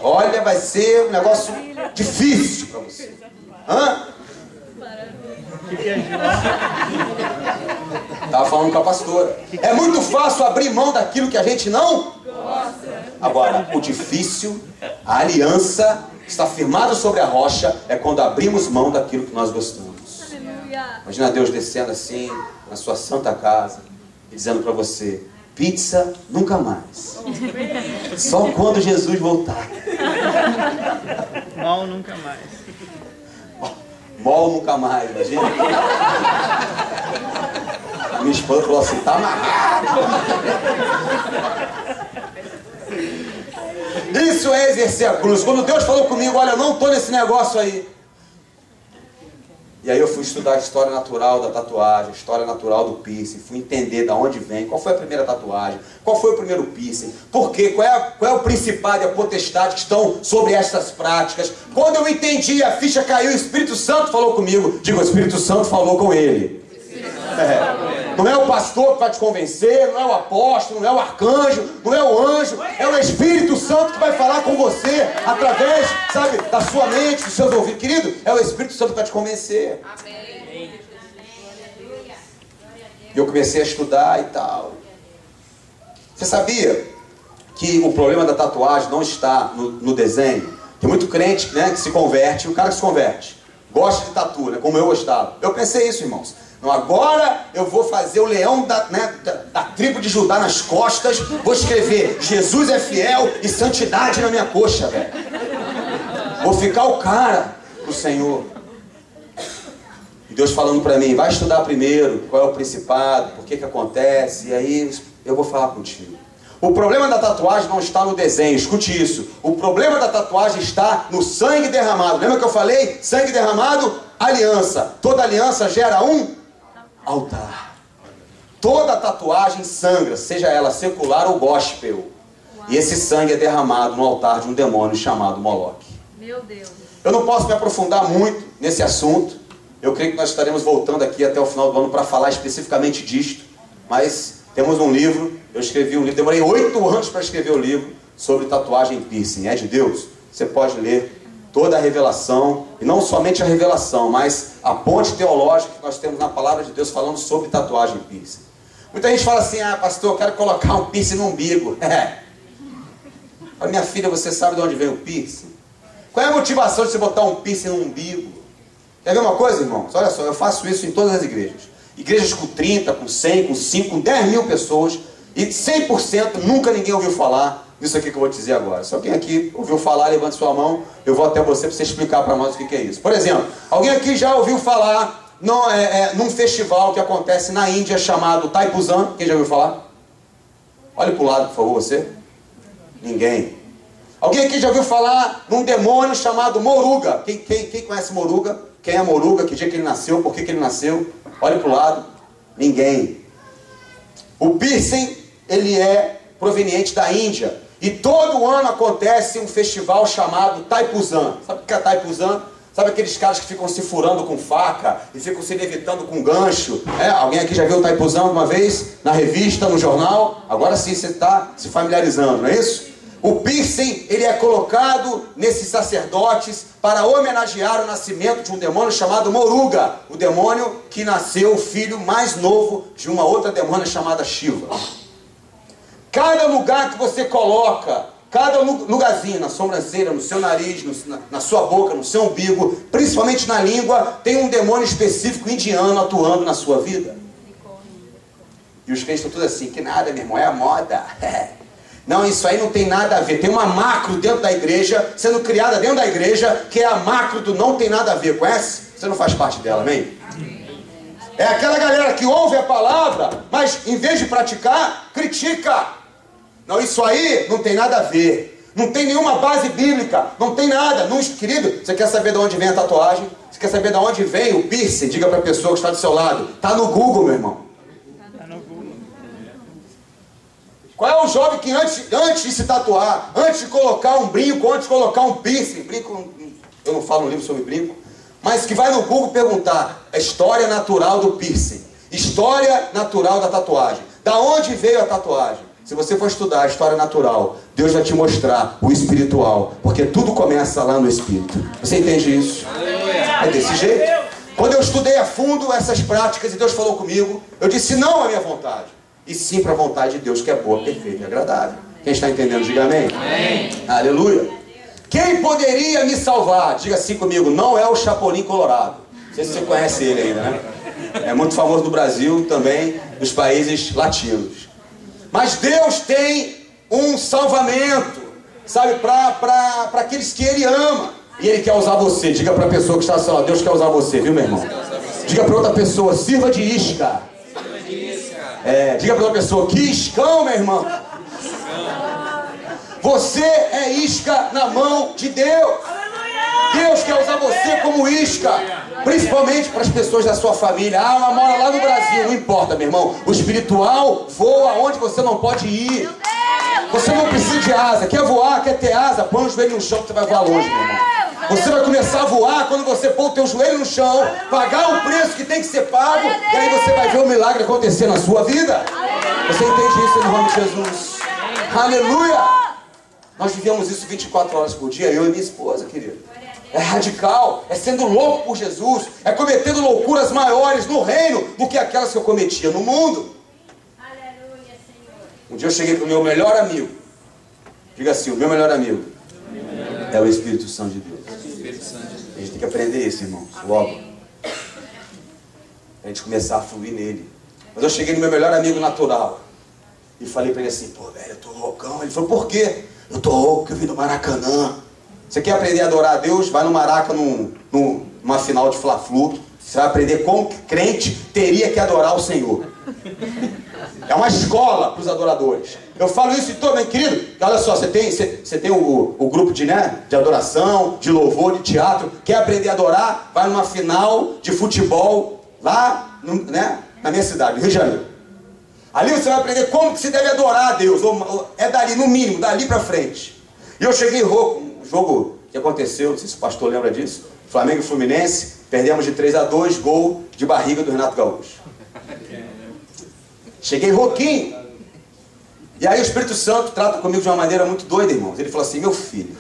Speaker 2: Olha, vai ser um negócio difícil para você. Hã? Estava falando com a pastora. É muito fácil abrir mão daquilo que a gente não gosta. Agora, o difícil, a aliança está firmada sobre a rocha, é quando abrimos mão daquilo que nós gostamos. Imagina Deus descendo assim na sua santa casa e dizendo para você: pizza nunca mais. Só quando Jesus voltar.
Speaker 5: Mal nunca mais.
Speaker 2: Mol nunca mais, imagina. A minha esposa falou assim: tá amarrado. Isso é exercer a cruz. Quando Deus falou comigo: olha, eu não estou nesse negócio aí. E aí eu fui estudar a história natural da tatuagem, a história natural do piercing, fui entender de onde vem, qual foi a primeira tatuagem, qual foi o primeiro piercing, por quê, qual é o principado e a potestade que estão sobre estas práticas. Quando eu entendi, a ficha caiu, o Espírito Santo falou comigo. Digo, o Espírito Santo falou com ele. Não é o pastor que vai te convencer, não é o apóstolo, não é o arcanjo, não é o anjo, é o Espírito Santo que vai falar com você através, sabe, da sua mente, dos seus ouvidos. Querido, é o Espírito Santo que vai te convencer. Amém. E eu comecei a estudar e tal. Você sabia que o problema da tatuagem não está no desenho? Tem muito crente, né, que se converte, o cara que se converte gosta de tatu, né, como eu gostava. Eu pensei isso, irmãos. Não, agora eu vou fazer o leão da tribo de Judá nas costas, vou escrever Jesus é fiel e santidade na minha coxa, velho. Vou ficar o cara do Senhor. E Deus falando para mim: vai estudar primeiro qual é o principado, por que acontece, e aí eu vou falar contigo. O problema da tatuagem não está no desenho, escute isso. O problema da tatuagem está no sangue derramado. Lembra que eu falei? Sangue derramado, aliança. Toda aliança gera um altar. Toda tatuagem sangra, seja ela secular ou gospel. E esse sangue é derramado no altar de um demônio chamado Moloque.
Speaker 3: Meu Deus.
Speaker 2: Eu não posso me aprofundar muito nesse assunto. Eu creio que nós estaremos voltando aqui até o final do ano para falar especificamente disto. Mas temos um livro, eu escrevi um livro, demorei 8 anos para escrever o livro sobre tatuagem e piercing. É de Deus? Você pode ler toda a revelação, e não somente a revelação, mas a ponte teológica que nós temos na palavra de Deus falando sobre tatuagem e piercing. Muita gente fala assim: ah, pastor, eu quero colocar um piercing no umbigo. Fala, minha filha, você sabe de onde vem o piercing? Qual é a motivação de você botar um piercing no umbigo? Quer ver uma coisa, irmãos? Olha só, eu faço isso em todas as igrejas. Igrejas com 30, com 100, com 5, com 10 mil pessoas, e 100% nunca ninguém ouviu falar nisso aqui que eu vou te dizer agora. Se alguém aqui ouviu falar, levante sua mão, eu vou até você para você explicar para nós o que é isso. Por exemplo, alguém aqui já ouviu falar num festival que acontece na Índia chamado Thaipusam? Quem já ouviu falar? Olhe para o lado, por favor, você. Ninguém. Alguém aqui já ouviu falar num demônio chamado Moruga? Quem conhece Moruga? Quem é Moruga? Que dia que ele nasceu? Por que ele nasceu? Olhe para o lado. Ninguém. O piercing, ele é proveniente da Índia. E todo ano acontece um festival chamado Thaipusam. Sabe o que é Thaipusam? Sabe aqueles caras que ficam se furando com faca e ficam se levitando com gancho? Alguém aqui já viu o Thaipusam uma vez? Na revista, no jornal? Agora sim você está se familiarizando, não é isso? O piercing, ele é colocado nesses sacerdotes para homenagear o nascimento de um demônio chamado Moruga. O demônio que nasceu o filho mais novo de uma outra demônia chamada Shiva. Cada lugar que você coloca, cada lugarzinho, na sobrancelha, no seu nariz, na sua boca, no seu umbigo, principalmente na língua, tem um demônio específico indiano atuando na sua vida. E os crentes estão todos assim, que nada, meu irmão, é a moda. Não, isso aí não tem nada a ver. Tem uma macro dentro da igreja, sendo criada dentro da igreja, que é a macro do não tem nada a ver. Conhece? Você não faz parte dela, amém? É aquela galera que ouve a palavra, mas em vez de praticar, critica. Não, isso aí não tem nada a ver. Não tem nenhuma base bíblica. Não tem nada. Não, querido, você quer saber de onde vem a tatuagem? Você quer saber de onde vem o piercing? Diga para a pessoa que está do seu lado. Está no Google, meu irmão. Qual é o jovem que antes de se tatuar, antes de colocar um brinco, antes de colocar um piercing, brinco, eu não falo um livro sobre brinco, mas que vai no Google perguntar a história natural do piercing, história natural da tatuagem, da onde veio a tatuagem? Se você for estudar a história natural, Deus vai te mostrar o espiritual, porque tudo começa lá no espírito. Você entende isso? É desse jeito. Quando eu estudei a fundo essas práticas e Deus falou comigo, eu disse não à minha vontade. E sim para a vontade de Deus, que é boa, perfeita e agradável. Quem está entendendo, diga amém. Amém. Aleluia. Quem poderia me salvar? Diga assim comigo, não é o Chapolin Colorado. Não sei se você conhece ele ainda, né? É muito famoso no Brasil, também dos países latinos. Mas Deus tem um salvamento, sabe, para aqueles que Ele ama. E Ele quer usar você. Diga para a pessoa que está ao seu lado, Deus quer usar você, viu, meu irmão? Diga para outra pessoa, sirva de isca. Diga para outra pessoa, que iscão, meu irmão. Você é isca na mão de Deus. Deus quer usar você como isca, principalmente para as pessoas da sua família. Ah, ela mora lá no Brasil, não importa, meu irmão. O espiritual voa onde você não pode ir. Você não precisa de asa. Quer voar, quer ter asa, põe o joelho no chão que você vai voar longe, meu irmão. Você vai começar a voar quando você pôr o teu joelho no chão, pagar o preço que tem que ser pago, e aí você vai ver o milagre acontecer na sua vida. Você entende isso em nome de Jesus? Aleluia! Nós vivemos isso 24 horas por dia, eu e minha esposa, querido. É radical, é sendo louco por Jesus, é cometendo loucuras maiores no reino do que aquelas que eu cometia no mundo. Um dia eu cheguei para o meu melhor amigo. Diga assim, o meu melhor amigo é o Espírito Santo de Deus. A gente tem que aprender isso, irmãos, logo. A gente começar a fluir nele. Mas eu cheguei no meu melhor amigo natural e falei para ele assim, pô, velho, eu tô roucão. Ele falou, por quê? Eu tô rouco, porque eu vim do Maracanã. Você quer aprender a adorar a Deus? Vai no Maraca numa final de Fla-Flu. Você vai aprender como que crente teria que adorar o Senhor. É uma escola para os adoradores. Eu falo isso de todo, meu querido. Olha só, você tem o grupo de adoração, de louvor, de teatro. Quer aprender a adorar? Vai numa final de futebol lá na minha cidade, no Rio de Janeiro. Ali você vai aprender como que se deve adorar a Deus. É dali, no mínimo, dali para frente. E eu cheguei rouco. Um jogo que aconteceu, não sei se o pastor lembra disso. Flamengo e Fluminense. Perdemos de 3-2, gol de barriga do Renato Gaúcho. Cheguei rouquinho. E aí o Espírito Santo trata comigo de uma maneira muito doida, irmãos. Ele falou assim, meu filho,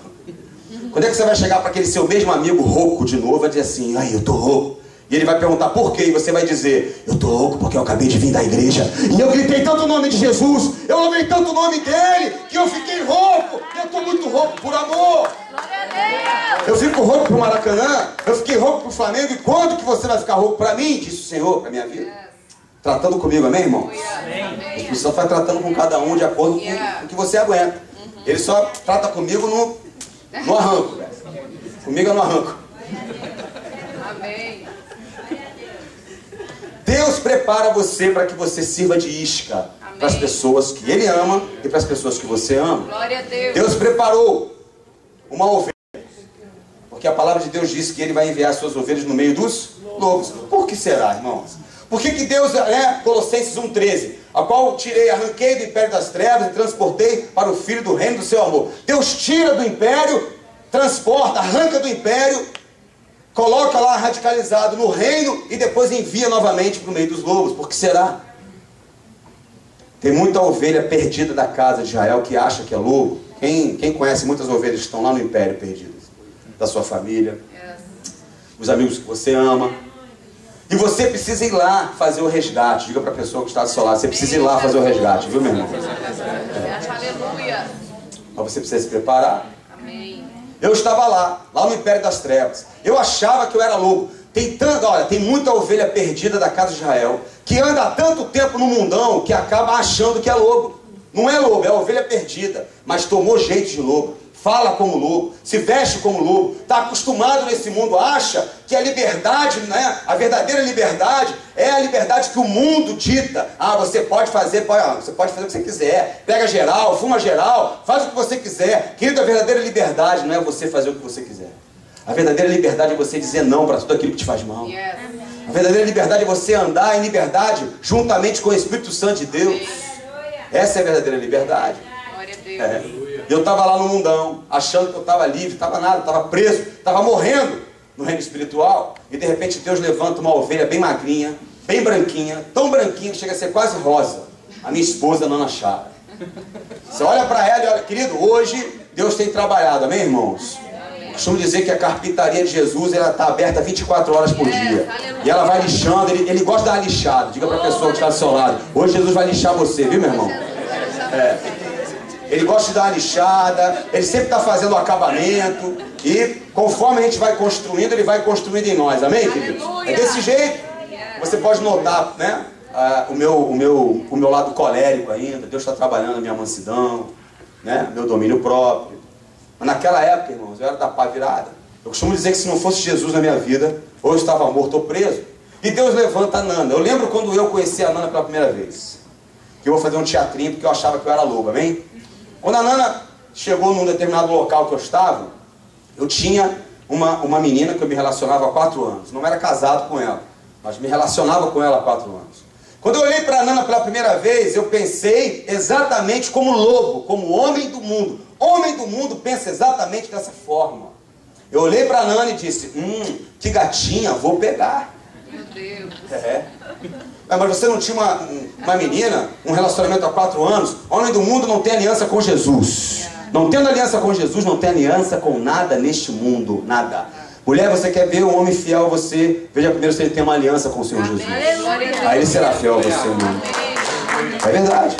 Speaker 2: quando é que você vai chegar para aquele seu mesmo amigo rouco de novo, vai dizer assim, ai, eu tô rouco. E ele vai perguntar por quê, e você vai dizer, eu tô rouco porque eu acabei de vir da igreja. E eu gritei tanto o nome de Jesus, eu louvei tanto o nome dele, que eu fiquei rouco. Eu tô muito rouco por amor. Eu fico rouco pro Maracanã, eu fiquei rouco pro Flamengo. E quando que você vai ficar rouco para mim? Disse o Senhor para minha vida. Tratando comigo, amém, irmão? O Espírito Santo vai tratando com cada um de acordo com o que você aguenta. Ele só trata comigo no arranco. Comigo eu não arranco.
Speaker 3: Amém.
Speaker 2: Deus prepara você para que você sirva de isca para as pessoas que Ele ama e para as pessoas que você ama.
Speaker 3: Glória a Deus.
Speaker 2: Deus preparou uma ovelha, porque a palavra de Deus diz que Ele vai enviar suas ovelhas no meio dos lobos. Por que será, irmãos? Por que Deus, Colossenses 1,13, a qual arranquei do império das trevas e transportei para o Filho do reino do seu amor. Deus tira do império, transporta, arranca do império, coloca lá radicalizado no reino e depois envia novamente para o meio dos lobos. Por que será? Tem muita ovelha perdida da casa de Israel que acha que é lobo. Quem conhece muitas ovelhas que estão lá no império perdidas? Da sua família, os amigos que você ama. E você precisa ir lá fazer o resgate. Diga para a pessoa que está do seu lado, você precisa ir lá fazer o resgate, viu, meu irmão?
Speaker 3: Aleluia.
Speaker 2: Mas você precisa se preparar.
Speaker 3: Amém.
Speaker 2: Eu estava lá no Império das Trevas. Eu achava que eu era lobo. Tem muita ovelha perdida da casa de Israel que anda há tanto tempo no mundão que acaba achando que é lobo. Não é lobo, é ovelha perdida, mas tomou jeito de lobo. Fala como lobo, se veste como lobo, está acostumado nesse mundo, acha que a liberdade, né, a verdadeira liberdade é a liberdade que o mundo dita. Ah, você pode fazer o que você quiser, pega geral, fuma geral, faz o que você quiser. Querido, a verdadeira liberdade não é você fazer o que você quiser. A verdadeira liberdade é você dizer não para tudo aquilo que te faz mal. A verdadeira liberdade é você andar em liberdade juntamente com o Espírito Santo de Deus. Essa é a verdadeira liberdade.
Speaker 3: Glória a Deus.
Speaker 2: Eu estava lá no mundão, achando que eu estava livre, estava nada, estava preso, estava morrendo no reino espiritual. E de repente Deus levanta uma ovelha bem magrinha, bem branquinha, tão branquinha que chega a ser quase rosa. A minha esposa, Nana Chara. Você olha para ela e olha, querido, hoje Deus tem trabalhado, amém, irmãos? Eu costumo dizer que a carpintaria de Jesus está aberta 24 horas por dia. E ela vai lixando, ele gosta da lixada. Diga para a pessoa que está do seu lado, hoje Jesus vai lixar você, viu, meu irmão? Ele gosta de dar uma lixada, ele sempre está fazendo o acabamento, e conforme a gente vai construindo, ele vai construindo em nós, amém, queridos? É desse jeito. Você pode notar, né, o meu lado colérico ainda, Deus está trabalhando a minha mansidão, né, meu domínio próprio. Mas naquela época, irmãos, eu era da pá virada. Eu costumo dizer que se não fosse Jesus na minha vida, ou eu estava morto ou preso. E Deus levanta a Nana. Eu lembro quando eu conheci a Nana pela primeira vez, que eu vou fazer um teatrinho porque eu achava que eu era lobo, amém? Quando a Nana chegou num determinado local que eu estava, eu tinha uma menina que eu me relacionava há 4 anos. Não era casado com ela, mas me relacionava com ela há 4 anos. Quando eu olhei para a Nana pela primeira vez, eu pensei exatamente como lobo, como homem do mundo. Homem do mundo pensa exatamente dessa forma. Eu olhei para a Nana e disse, que gatinha, vou pegar.
Speaker 3: Meu Deus.
Speaker 2: Mas você não tinha uma menina, um relacionamento há 4 anos? Homem do mundo não tem aliança com Jesus. Não tendo aliança com Jesus, não tem aliança com nada neste mundo. Nada. Mulher, você quer ver um homem fiel a você? Veja primeiro se ele tem uma aliança com o Senhor Jesus. Aí ele será fiel a você, irmão. É verdade.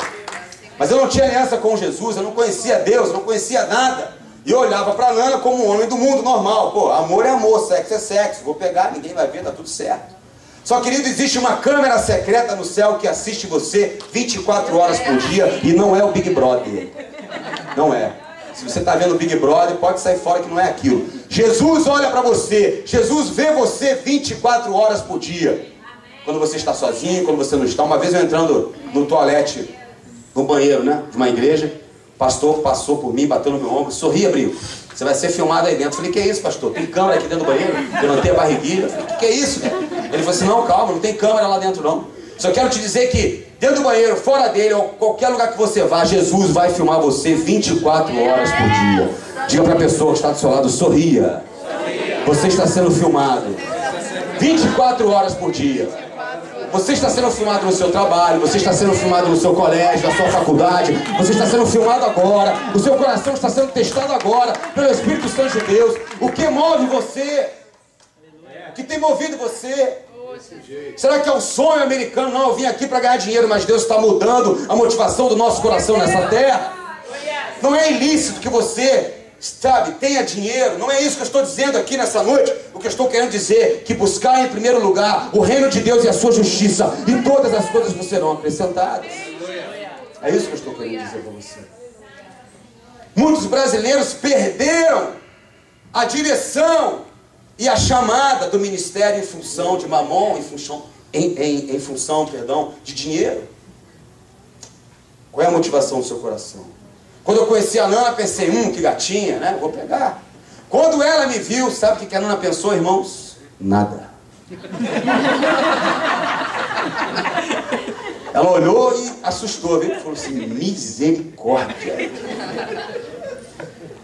Speaker 2: Mas eu não tinha aliança com Jesus, eu não conhecia Deus, eu não conhecia nada. E eu olhava para a Nana como um homem do mundo normal. Pô, amor é amor, sexo é sexo. Vou pegar, ninguém vai ver, tá tudo certo. Só, querido, existe uma câmera secreta no céu que assiste você 24 horas por dia e não é o Big Brother. Não é. Se você está vendo o Big Brother, pode sair fora que não é aquilo. Jesus olha para você. Jesus vê você 24 horas por dia. Quando você está sozinho, quando você não está. Uma vez eu entrando no toalete, no banheiro, né, de uma igreja, o pastor passou por mim, bateu no meu ombro, sorria, Brinco. Você vai ser filmado aí dentro. Eu falei, que é isso, pastor? Tem câmera aqui dentro do banheiro? Levantei a barriguinha. Eu falei, que é isso? Ele falou assim, não, calma, não tem câmera lá dentro não. Só quero te dizer que dentro do banheiro, fora dele, ou qualquer lugar que você vá, Jesus vai filmar você 24 horas por dia. Diga para a pessoa que está do seu lado, sorria. Você está sendo filmado 24 horas por dia. Você está sendo filmado no seu trabalho, você está sendo filmado no seu colégio, na sua faculdade, você está sendo filmado agora, o seu coração está sendo testado agora pelo Espírito Santo de Deus. O que move você? O que tem movido você? Será que é o sonho americano? Não, eu vim aqui para ganhar dinheiro, mas Deus está mudando a motivação do nosso coração nessa terra. Não é ilícito que você, sabe, tenha dinheiro. Não é isso que eu estou dizendo aqui nessa noite. O que eu estou querendo dizer é que buscar em primeiro lugar o reino de Deus e a sua justiça, e todas as coisas vos serão acrescentadas. É isso que eu estou querendo dizer para você. Muitos brasileiros perderam a direção e a chamada do ministério em função de mamon, em função de dinheiro. Qual é a motivação do seu coração? Quando eu conheci a Nana, pensei, que gatinha, né? Vou pegar. Quando ela me viu, sabe o que a Nana pensou, irmãos? Nada. Ela olhou e assustou, viu? Falou assim, misericórdia.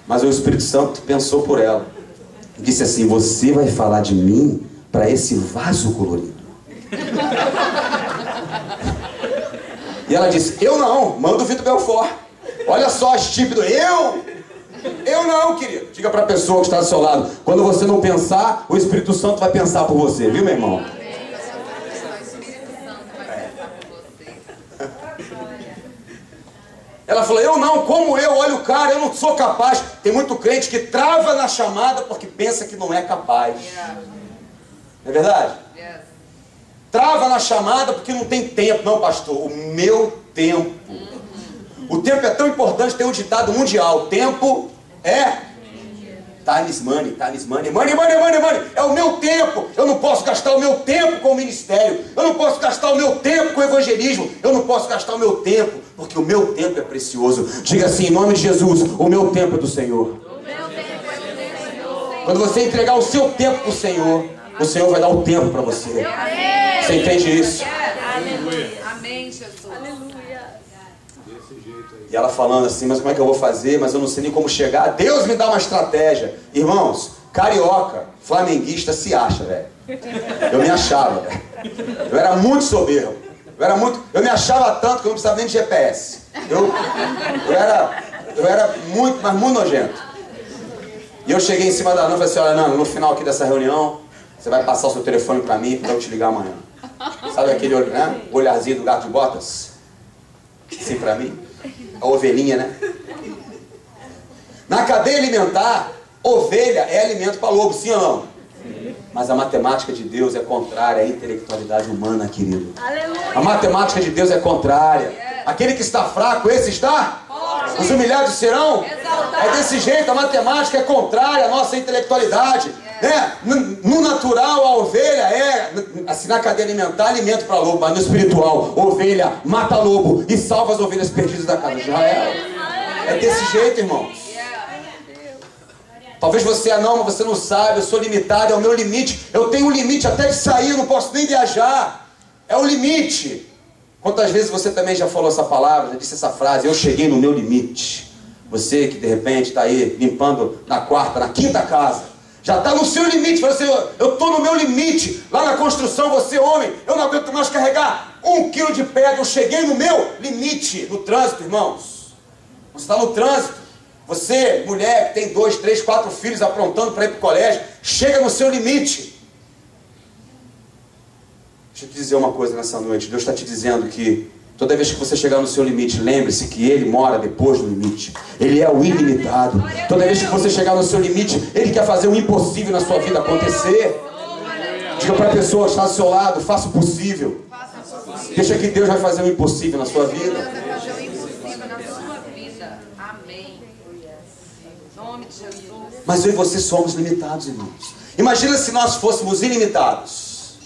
Speaker 2: Mas o Espírito Santo pensou por ela. Disse assim, você vai falar de mim para esse vaso colorido. E ela disse, eu não, manda o Vitor Belfort. Olha só, estípido, eu não, querido. Diga para a pessoa que está do seu lado, quando você não pensar, o Espírito Santo vai pensar por você, viu, meu irmão? Ela falou, eu não, como eu olho o cara, eu não sou capaz. Tem muito crente que trava na chamada porque pensa que não é capaz. Não é verdade? trava na chamada porque não tem tempo. Não, pastor, o meu tempo. O tempo é tão importante, tem um ditado mundial: tempo é time is money, time is money, money, money, money, money. É o meu tempo. Eu não posso gastar o meu tempo com o ministério. Eu não posso gastar o meu tempo com o evangelismo. Eu não posso gastar o meu tempo, porque o meu tempo é precioso. Diga assim, em nome de Jesus, o meu tempo é do Senhor. Quando você entregar o seu tempo para o Senhor vai dar o tempo para você. Você entende isso?
Speaker 3: Amém, Jesus.
Speaker 2: E ela falando assim, mas como é que eu vou fazer? Mas eu não sei nem como chegar. Deus me dá uma estratégia. Irmãos, carioca, flamenguista se acha, velho. Eu me achava, velho. Eu era muito soberbo. Eu me achava tanto que eu não precisava nem de GPS. Eu era muito, mas muito nojento. E eu cheguei em cima da Nana e falei assim, olha, Nana, no final aqui dessa reunião, você vai passar o seu telefone pra mim pra eu te ligar amanhã. Sabe aquele olharzinho do gato de botas? Assim pra mim. A ovelhinha, né? Na cadeia alimentar, ovelha é alimento para lobo, sim ou não? Mas a matemática de Deus é contrária à intelectualidade humana, querido. A matemática de Deus é contrária. Aquele que está fraco, esse está? Os humilhados serão? É desse jeito, a matemática é contrária à nossa intelectualidade. Né? No natural, a ovelha é, assim, na cadeia alimentar, alimento para lobo, mas no espiritual, ovelha mata lobo e salva as ovelhas perdidas da casa de Israel. É desse jeito, irmãos. Talvez você mas você não sabe, eu sou limitado, é o meu limite. Eu tenho um limite até de sair, eu não posso nem viajar. É o limite. Quantas vezes você também já falou essa palavra, já disse essa frase, eu cheguei no meu limite. Você que de repente está aí limpando na quarta, na quinta casa, já está no seu limite. Fala assim, eu estou no meu limite. Lá na construção, você homem, eu não aguento mais carregar 1 quilo de pedra. Eu cheguei no meu limite. No trânsito, irmãos. Você está no trânsito. Você, mulher que tem 2, 3, 4 filhos aprontando para ir para o colégio, chega no seu limite. Deixa eu te dizer uma coisa nessa noite. Deus está te dizendo que toda vez que você chegar no seu limite, lembre-se que Ele mora depois do limite. Ele é o ilimitado. Toda vez que você chegar no seu limite, Ele quer fazer o impossível na sua vida acontecer. Diga para a pessoa que está do seu lado, faça o possível. Deixa que Deus vai fazer o impossível na sua vida. Mas eu e você somos limitados, irmãos. Imagina se nós fôssemos ilimitados.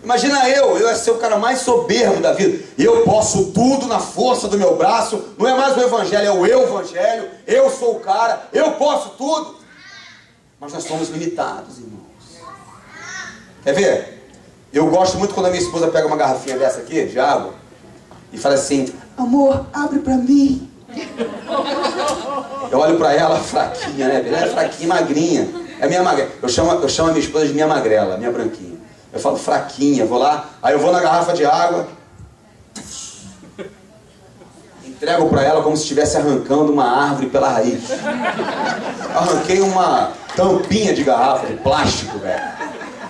Speaker 2: Imagina eu ia ser o cara mais soberbo da vida. Eu posso tudo na força do meu braço. Não é mais o evangelho, é o eu-evangelho. Eu sou o cara, eu posso tudo. Mas nós somos limitados, irmãos. Quer ver? Eu gosto muito quando a minha esposa pega uma garrafinha dessa aqui, de água, e fala assim, amor, abre pra mim. Eu olho pra ela, fraquinha, né? Ela é fraquinha, magrinha. É minha magrela. Eu chamo a minha esposa de minha magrela, minha branquinha. Eu falo fraquinha, vou lá, aí eu vou na garrafa de água, entrego pra ela como se estivesse arrancando uma árvore pela raiz. Arranquei uma tampinha de garrafa, de plástico, velho.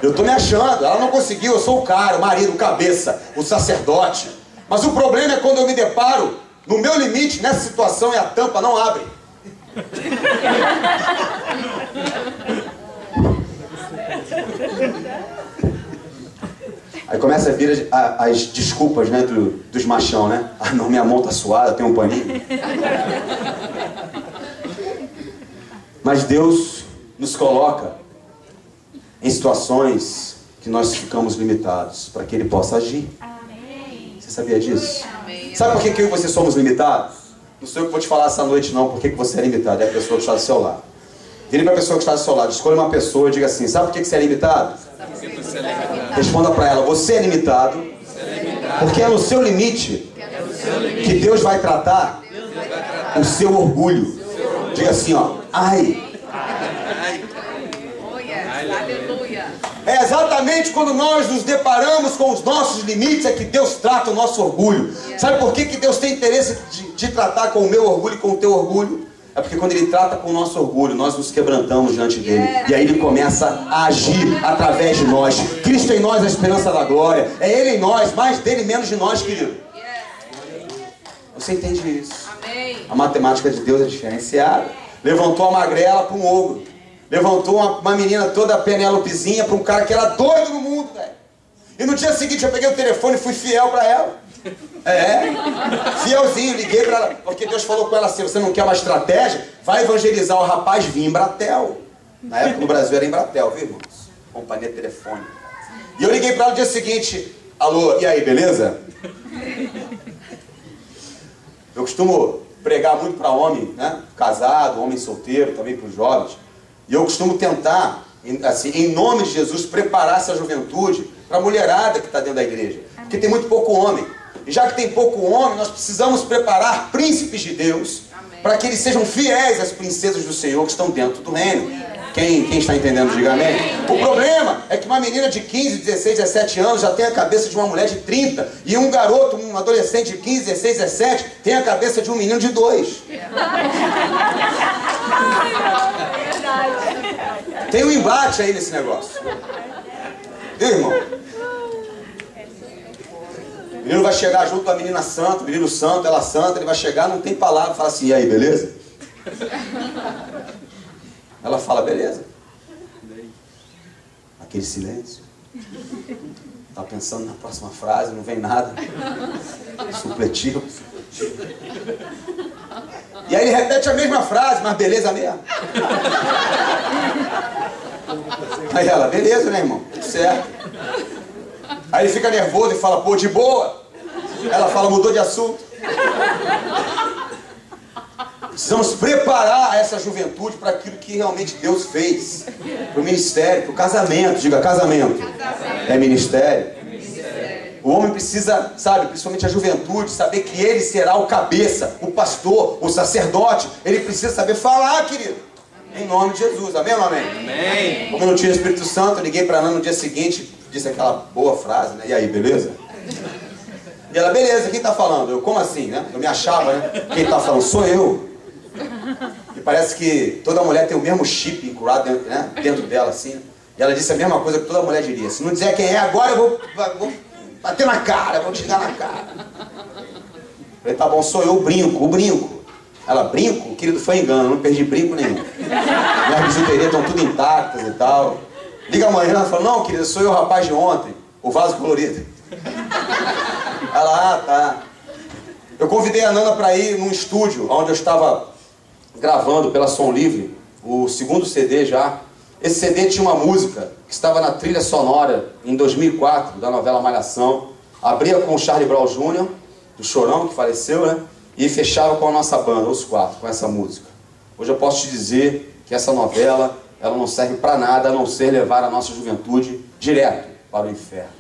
Speaker 2: Eu tô me achando, ela não conseguiu, eu sou o cara, o marido, o cabeça, o sacerdote. Mas o problema é quando eu me deparo no meu limite, nessa situação, e a tampa não abre. Aí começa a vir as desculpas, né, dos machão, né? Ah, não, minha mão tá suada, tem um paninho. Mas Deus nos coloca em situações que nós ficamos limitados, para que Ele possa agir. Você sabia disso? Sabe por que eu e você somos limitados? Não sou eu que vou te falar essa noite não, por que você é limitado, é a pessoa que está do seu lado. Vire para a pessoa que está do seu lado, escolha uma pessoa e diga assim, sabe por que você é limitado? Responda para ela, você é limitado, porque é no seu limite que Deus vai tratar o seu orgulho. Diga assim, ó, ai. É exatamente quando nós nos deparamos com os nossos limites é que Deus trata o nosso orgulho. Sabe por que Deus tem interesse de tratar com o meu orgulho e com o teu orgulho? É porque quando Ele trata com o nosso orgulho, nós nos quebrantamos diante dEle. E aí Ele começa a agir através de nós. Cristo em nós, a esperança da glória. É Ele em nós, mais dEle, menos de nós, querido. Você entende isso? A matemática de Deus é diferenciada. Levantou a magrela para um ogro. Levantou uma menina toda penelopezinha para um cara que era doido no mundo, velho. E no dia seguinte eu peguei o telefone e fui fiel para ela. Fielzinho, liguei para ela, porque Deus falou com ela assim: você não quer uma estratégia? Vai evangelizar o rapaz via Embratel. Na época no Brasil era Embratel, viu, irmãos? Companhia telefônica. E eu liguei para ela no dia seguinte: alô, e aí, beleza? Eu costumo pregar muito para homem, né? Casado, homem solteiro, também para os jovens. E eu costumo tentar, assim, em nome de Jesus, preparar essa juventude para a mulherada que está dentro da igreja. Porque tem muito pouco homem. E já que tem pouco homem, nós precisamos preparar príncipes de Deus para que eles sejam fiéis às princesas do Senhor que estão dentro do reino. Quem está entendendo, diga amém. O problema é que uma menina de 15, 16, 17 anos já tem a cabeça de uma mulher de 30. E um garoto, um adolescente de 15, 16, 17 tem a cabeça de um menino de 2. Tem um embate aí nesse negócio. Viu, irmão? O menino vai chegar junto com a menina santa, o menino santo, ela santa, ele vai chegar, não tem palavra, fala assim: e aí, beleza? Ela fala: beleza. Aquele silêncio. Tá pensando na próxima frase, não vem nada. Supletivo. E aí ele repete a mesma frase: mas beleza mesmo? Aí ela: beleza, né, irmão? Tudo certo. Aí ele fica nervoso e fala: pô, de boa. Ela fala: mudou de assunto. Precisamos preparar essa juventude para aquilo que realmente Deus fez. Para o ministério, para o casamento. Diga: casamento. É ministério. O homem precisa, sabe, principalmente a juventude, saber que ele será o cabeça, o pastor, o sacerdote. Ele precisa saber falar, querido. Em nome de Jesus. Amém ou não amém?
Speaker 5: Amém.
Speaker 2: Como eu não tinha o Espírito Santo, eu liguei para Ana no dia seguinte, disse aquela boa frase, né? E aí, beleza? E ela: beleza, quem está falando? Eu: como assim, né? Eu me achava, né? Quem está falando? Sou eu. E parece que toda mulher tem o mesmo chip incurado dentro, né? Dentro dela, assim. E ela disse a mesma coisa que toda mulher diria: se não dizer quem é, agora eu vou bater na cara, vou te dar na cara. Eu falei: tá bom, sou eu, o brinco. Ela: brinco? Querido, foi engano, não perdi brinco nenhum. Minhas bijuterias estão tudo intactas e tal. Liga amanhã, ela fala: não, querida, sou eu o rapaz de ontem, o vaso colorido. Ela: ah, tá. Eu convidei a Nana para ir num estúdio onde eu estava gravando pela Som Livre, o segundo CD já. Esse CD tinha uma música que estava na trilha sonora em 2004, da novela Malhação. Abria com o Charlie Brown Jr., do Chorão, que faleceu, né? E fechava com a nossa banda, os 4, com essa música. Hoje eu posso te dizer que essa novela, ela não serve para nada a não ser levar a nossa juventude direto para o inferno.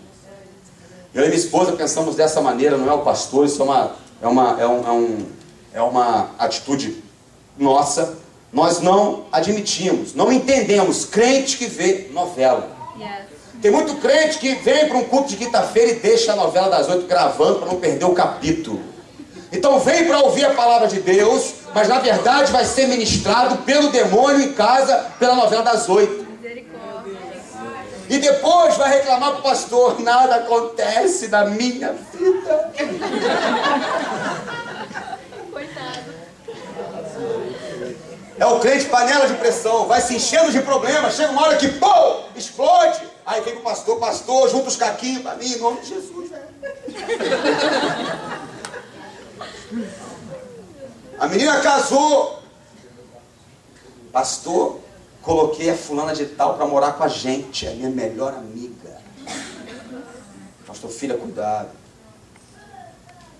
Speaker 2: Eu e minha esposa pensamos dessa maneira, não é o pastor, isso é uma atitude nossa. Nós não admitimos, não entendemos crente que vê novela. Tem muito crente que vem para um culto de quinta-feira e deixa a novela das 8 gravando para não perder o capítulo. Então vem para ouvir a palavra de Deus, mas na verdade vai ser ministrado pelo demônio em casa pela novela das 8. E depois vai reclamar para o pastor: nada acontece na minha vida. É o crente panela de pressão, vai se enchendo de problemas, chega uma hora que, pô, explode. Aí vem o pastor, junta os caquinhos para mim, em nome de Jesus, velho. A menina casou. Pastor, coloquei a fulana de tal para morar com a gente, é minha melhor amiga. Pastor: filha, cuidado.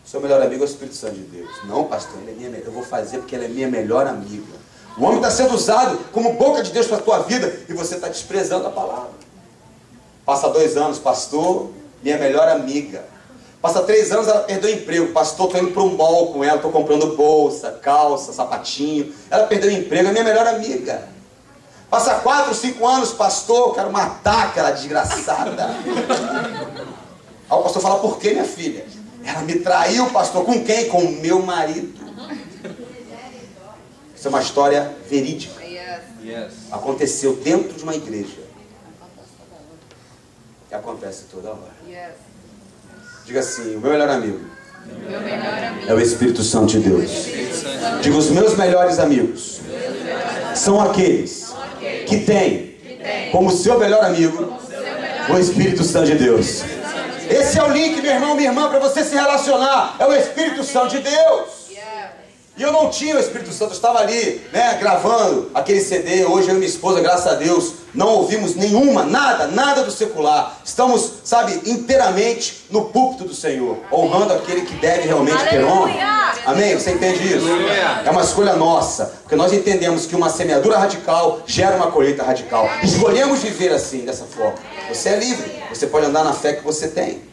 Speaker 2: Seu melhor amigo é o Espírito Santo de Deus. Não, pastor, eu vou fazer porque ela é minha melhor amiga. O homem está sendo usado como boca de Deus para a tua vida e você está desprezando a palavra. Passa 2 anos, pastor, minha melhor amiga. Passa 3 anos, ela perdeu o emprego. Pastor, estou indo para um mall com ela, estou comprando bolsa, calça, sapatinho. Ela perdeu o emprego, é minha melhor amiga. Passa 4, 5 anos, pastor, eu quero matar aquela desgraçada. Aí o pastor fala: por quê, minha filha? Ela me traiu, pastor. Com quem? Com o meu marido. Isso é uma história verídica. Aconteceu dentro de uma igreja. Que acontece toda hora. Diga assim: o meu melhor amigo é o Espírito Santo de Deus. Diga: os meus melhores amigos são aqueles que têm como seu melhor amigo o Espírito Santo de Deus. Esse é o link, meu irmão, minha irmã, para você se relacionar. É o Espírito Santo de Deus. E eu não tinha o Espírito Santo, eu estava ali, né, gravando aquele CD. Hoje eu e minha esposa, graças a Deus, não ouvimos nada do secular. Estamos, sabe, inteiramente no púlpito do Senhor, honrando aquele que deve realmente ter honra. Amém? Você entende isso? É uma escolha nossa, porque nós entendemos que uma semeadura radical gera uma colheita radical. Escolhemos viver assim, dessa forma. Você é livre, você pode andar na fé que você tem.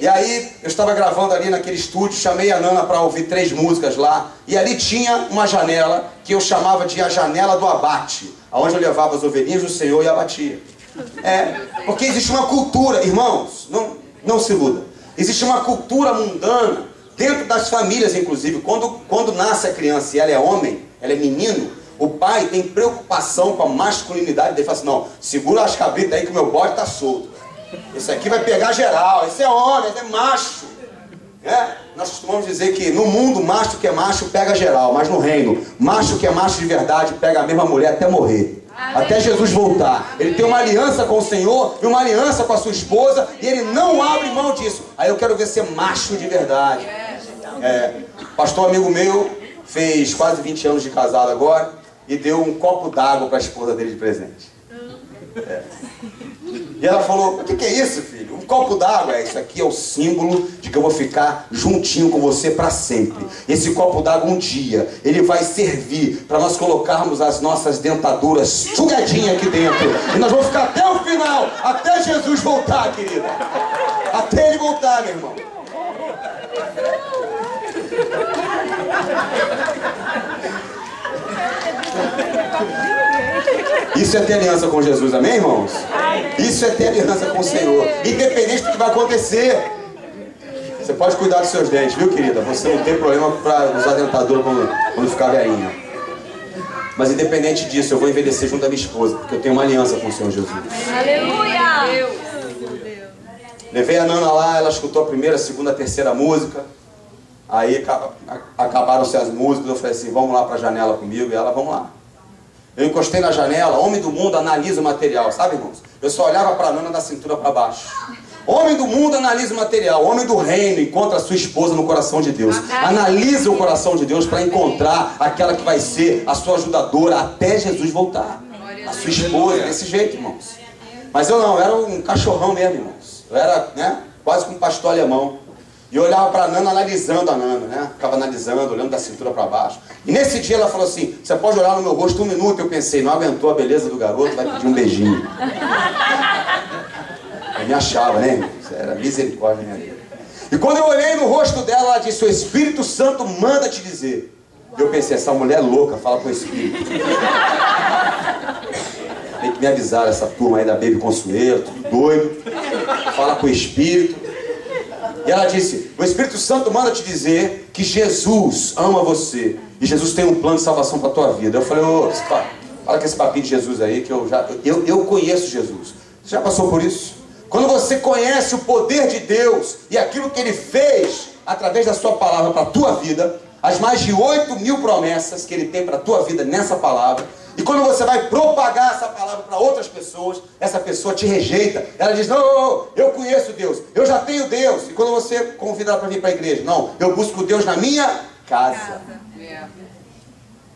Speaker 2: E aí, eu estava gravando ali naquele estúdio, chamei a Nana para ouvir 3 músicas lá. E ali tinha uma janela que eu chamava de a janela do abate, onde eu levava as ovelhinhas do Senhor e abatia. Porque existe uma cultura, irmãos, não se iluda. Existe uma cultura mundana, dentro das famílias inclusive. Quando nasce a criança e ela é homem, ela é menino, o pai tem preocupação com a masculinidade dele. Fala assim, não, segura as cabritas aí que o meu bode está solto. Esse aqui vai pegar geral, esse é homem, esse é macho. Nós costumamos dizer que no mundo, macho que é macho pega geral, mas no reino, macho que é macho de verdade pega a mesma mulher até morrer. Até Jesus voltar. Ele tem uma aliança com o Senhor e uma aliança com a sua esposa e ele não abre mão disso. Aí eu quero ver ser macho de verdade. Pastor amigo meu fez quase 20 anos de casado agora e deu um copo d'água para a esposa dele de presente. E ela falou, o que é isso, filho? Um copo d'água? Isso aqui é o símbolo de que eu vou ficar juntinho com você para sempre. Esse copo d'água um dia, ele vai servir para nós colocarmos as nossas dentaduras sugadinhas aqui dentro. E nós vamos ficar até o final, até Jesus voltar, querida. Até ele voltar, meu irmão. Isso é ter aliança com Jesus, amém, irmãos? Isso é ter aliança com o Senhor, independente do que vai acontecer. Você pode cuidar dos seus dentes, viu, querida? Você não tem problema para usar dentadura quando ficar velhinha. Mas independente disso, eu vou envelhecer junto à minha esposa, porque eu tenho uma aliança com o Senhor Jesus.
Speaker 3: Aleluia!
Speaker 2: Levei a Nana lá, ela escutou a primeira, a segunda, a terceira música. Aí acabaram-se as músicas, eu falei assim, vamos lá para a janela comigo, e ela, vamos lá. Eu encostei na janela, homem do mundo analisa o material, sabe, irmãos? Eu só olhava para a Nana da cintura para baixo. Homem do mundo analisa o material, homem do reino encontra a sua esposa no coração de Deus. Analisa o coração de Deus para encontrar aquela que vai ser a sua ajudadora até Jesus voltar. A sua esposa, desse jeito, irmãos. Mas eu não, eu era um cachorrão mesmo, irmãos. Eu era, quase como um pastor alemão. E eu olhava para a Nana, analisando a Nana, Ficava analisando, olhando da cintura para baixo. E nesse dia ela falou assim, você pode olhar no meu rosto 1 minuto? Eu pensei, não aguentou a beleza do garoto, vai pedir um beijinho. Eu me achava, né, irmão? Isso era misericórdia na minha vida. E quando eu olhei no rosto dela, ela disse, o Espírito Santo manda te dizer. E eu pensei, essa mulher é louca, fala com o Espírito. Tem que me avisar, essa turma aí da Baby Consuelo, tudo doido. Fala com o Espírito. E ela disse, o Espírito Santo manda te dizer que Jesus ama você. E Jesus tem um plano de salvação para a tua vida. Eu falei, fala com esse papinho de Jesus aí, que eu conheço Jesus. Você já passou por isso? Quando você conhece o poder de Deus e aquilo que Ele fez através da sua palavra para a tua vida, as mais de 8.000 promessas que Ele tem para a tua vida nessa palavra, e quando você vai propagar essa palavra para outras pessoas, essa pessoa te rejeita. Ela diz, não, eu conheço Deus, eu já tenho Deus. E quando você convida ela para vir para a igreja, não, eu busco Deus na minha casa.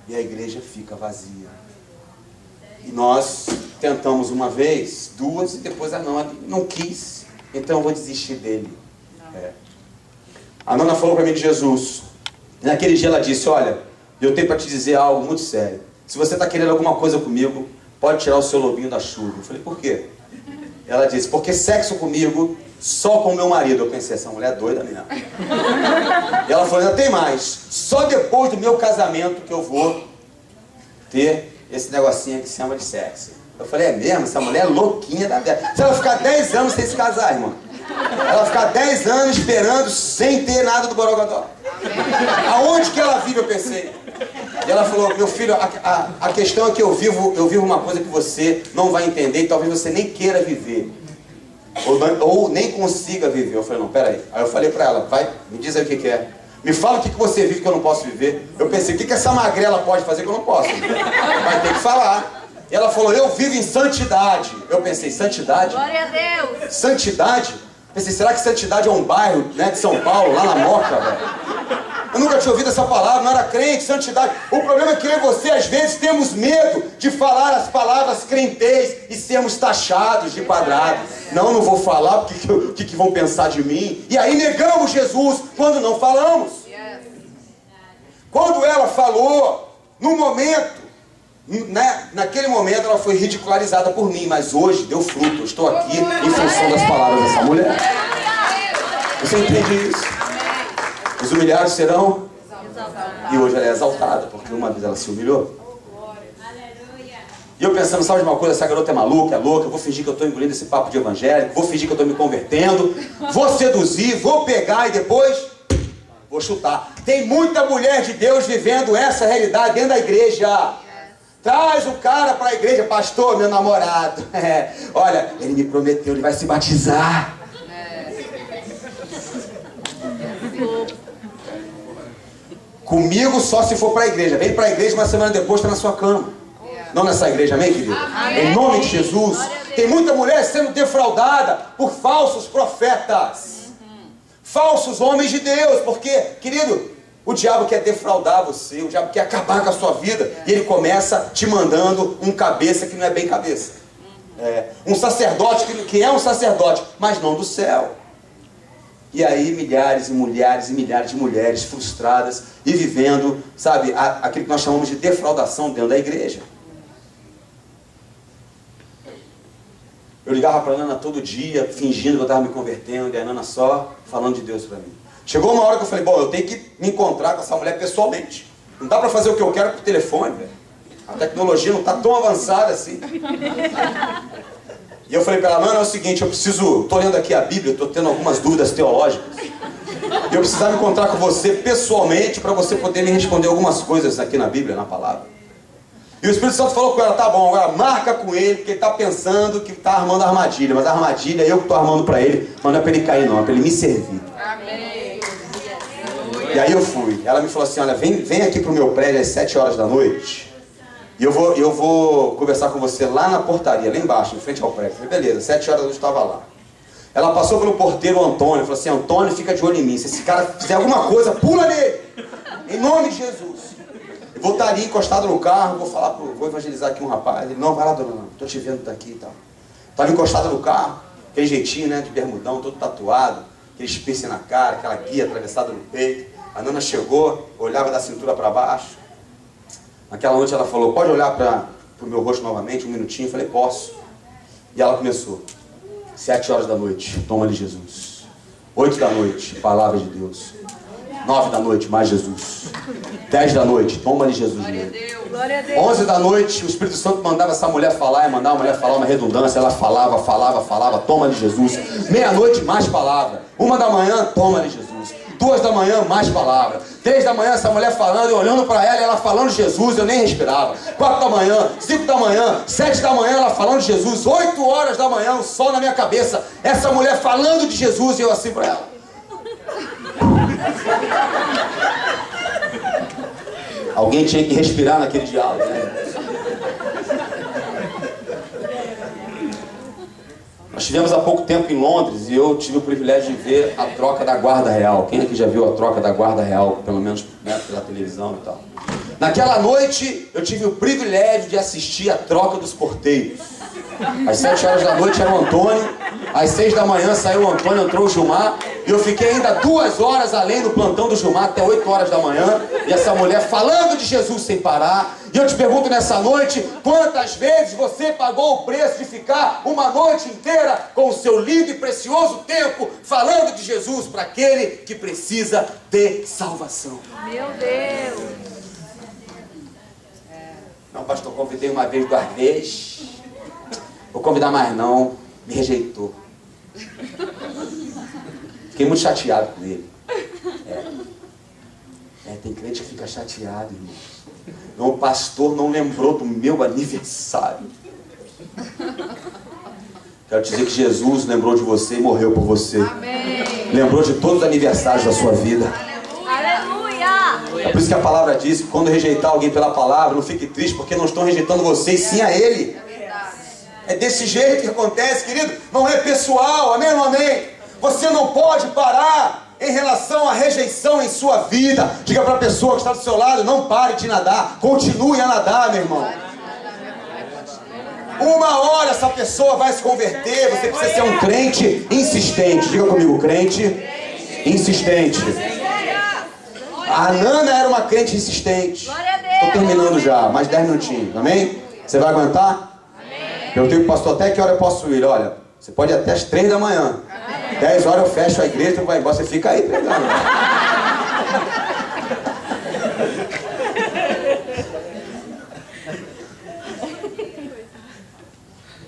Speaker 2: E a igreja fica vazia. E nós tentamos uma vez, 2, e depois a Nana não quis. Então eu vou desistir dele. A Nana falou para mim de Jesus. E naquele dia ela disse, olha, eu tenho para te dizer algo muito sério. Se você está querendo alguma coisa comigo, pode tirar o seu lobinho da chuva. Eu falei, por quê? Ela disse, porque sexo comigo, só com o meu marido. Eu pensei, essa mulher é doida mesmo. E ela falou, ainda tem mais. Só depois do meu casamento que eu vou ter esse negocinho que se chama de sexo. Eu falei, é mesmo? Essa mulher é louquinha da vida. Se ela ficar 10 anos sem se casar, irmão. Ela ficar 10 anos esperando sem ter nada do borogodó. Aonde que ela vive, eu pensei. E ela falou, meu filho, a questão é que eu vivo uma coisa que você não vai entender e talvez você nem queira viver. Ou nem consiga viver. Eu falei, não, peraí. Aí eu falei pra ela, vai, me diz aí o que é. Me fala o que você vive que eu não posso viver. Eu pensei, o que essa magrela pode fazer que eu não posso? Vai ter que falar. E ela falou, eu vivo em santidade. Eu pensei, santidade?
Speaker 3: Glória a Deus.
Speaker 2: Santidade? Pensei, será que Santidade é um bairro, né, de São Paulo, lá na Moca, velho? Eu nunca tinha ouvido essa palavra, não era crente, santidade. O problema é que eu e você, às vezes, temos medo de falar as palavras crentez e sermos taxados de quadrado. Não vou falar, porque o que vão pensar de mim? E aí negamos Jesus quando não falamos. Quando ela falou, no momento, né, naquele momento ela foi ridicularizada por mim, mas hoje deu fruto. Eu estou aqui em função das palavras dessa mulher. Você entende isso? Os humilhados serão exaltados. E hoje ela é exaltada, porque uma vez ela se humilhou. E eu pensando, sabe de uma coisa, essa garota é maluca, é louca, eu vou fingir que eu estou engolindo esse papo de evangélico, vou fingir que eu estou me convertendo, vou seduzir, vou pegar e depois vou chutar. Tem muita mulher de Deus vivendo essa realidade dentro da igreja. Traz o cara para a igreja, pastor, meu namorado. Olha, ele me prometeu, ele vai se batizar. Comigo só se for para a igreja. Vem para a igreja, uma semana depois está na sua cama. Não nessa igreja, amém, querido? Amém. Em nome de Jesus. Tem muita mulher sendo defraudada por falsos profetas. Falsos homens de Deus. Porque, querido, o diabo quer defraudar você. O diabo quer acabar com a sua vida. E ele começa te mandando um cabeça que não é bem cabeça. Um sacerdote que é um sacerdote, mas não do céu. E aí milhares e milhares e milhares de mulheres frustradas e vivendo, sabe, aquilo que nós chamamos de defraudação dentro da igreja. Eu ligava para a Nana todo dia, fingindo que eu estava me convertendo, e a Nana só falando de Deus para mim. Chegou uma hora que eu falei, bom, eu tenho que me encontrar com essa mulher pessoalmente. Não dá para fazer o que eu quero por telefone, velho. A tecnologia não está tão avançada assim. E eu falei para ela, Nana, é o seguinte, estou lendo aqui a Bíblia, estou tendo algumas dúvidas teológicas. E eu precisava me encontrar com você pessoalmente para você poder me responder algumas coisas aqui na Bíblia, na palavra. E o Espírito Santo falou com ela, tá bom, agora marca com ele, porque ele está pensando que está armando a armadilha. Mas a armadilha é eu que estou armando para ele, mas não é para ele cair não, é para ele me servir. Amém. E aí eu fui. Ela me falou assim, olha, vem aqui para o meu prédio às 7 horas da noite. E eu vou conversar com você lá na portaria, lá embaixo, em frente ao prédio. Eu falei, beleza, 7 horas eu estava lá. Ela passou pelo porteiro Antônio, falou assim, Antônio, fica de olho em mim. Se esse cara fizer alguma coisa, pula nele. Em nome de Jesus. Eu vou estar ali encostado no carro, vou evangelizar aqui um rapaz. Ele, não, vai lá, dona, não, estou te vendo daqui e tal. Estava encostado no carro, aquele jeitinho, né, de bermudão, todo tatuado, aquele piercing na cara, aquela guia atravessada no peito. A Nana chegou, olhava da cintura para baixo. Naquela noite ela falou, pode olhar para o meu rosto novamente, um minutinho? Eu falei, posso. E ela começou. 7 horas da noite, toma-lhe Jesus. 8 da noite, palavra de Deus. 9 da noite, mais Jesus. 10 da noite, toma-lhe Jesus.
Speaker 3: Glória a Deus.
Speaker 2: 11 da noite, o Espírito Santo mandava essa mulher falar, mandava a mulher falar uma redundância. Ela falava, toma-lhe Jesus. Meia-noite, mais palavra. 1 da manhã, toma-lhe Jesus. 2 da manhã, mais palavra. 3 da manhã, essa mulher falando, eu olhando para ela, ela falando de Jesus, eu nem respirava. 4 da manhã, 5 da manhã, 7 da manhã, ela falando de Jesus. 8 horas da manhã, o sol na minha cabeça. Essa mulher falando de Jesus e eu assim para ela. Alguém tinha que respirar naquele diálogo, né? Nós estivemos há pouco tempo em Londres e eu tive o privilégio de ver a troca da Guarda Real. Quem aqui já viu a troca da Guarda Real, pelo menos, né, pela televisão e tal? Naquela noite eu tive o privilégio de assistir a troca dos porteiros. Às 7 horas da noite era o Antônio, às 6 da manhã saiu o Antônio, entrou o Gilmar, e eu fiquei ainda 2 horas além do plantão do Gilmar, até 8 horas da manhã, e essa mulher falando de Jesus sem parar. E eu te pergunto nessa noite, quantas vezes você pagou o preço de ficar uma noite inteira com o seu lindo e precioso tempo falando de Jesus para aquele que precisa de salvação?
Speaker 3: Meu Deus.
Speaker 2: Não, pastor, convidei uma vez, 2 vezes. Vou convidar mais não, me rejeitou. Fiquei muito chateado com ele. Tem crente que fica chateado, irmão. Não, o pastor não lembrou do meu aniversário. Quero dizer que Jesus lembrou de você e morreu por você. Amém. Lembrou de todos os aniversários da sua vida.
Speaker 3: Aleluia!
Speaker 2: É por isso que a palavra diz que quando rejeitar alguém pela palavra, não fique triste, porque não estão rejeitando você e sim a ele. É desse jeito que acontece, querido. Não é pessoal, amém ou amém? Você não pode parar em relação à rejeição em sua vida. Diga para a pessoa que está do seu lado, não pare de nadar. Continue a nadar, meu irmão. Uma hora essa pessoa vai se converter. Você precisa ser um crente insistente. Diga comigo, crente insistente. A Nana era uma crente insistente. Estou terminando já, mais 10 minutinhos, amém? Você vai aguentar? Eu tenho pastor, até que hora eu posso ir? Olha, você pode ir até as 3 da manhã. 10 horas eu fecho a igreja, tu vai embora, você fica aí pregando.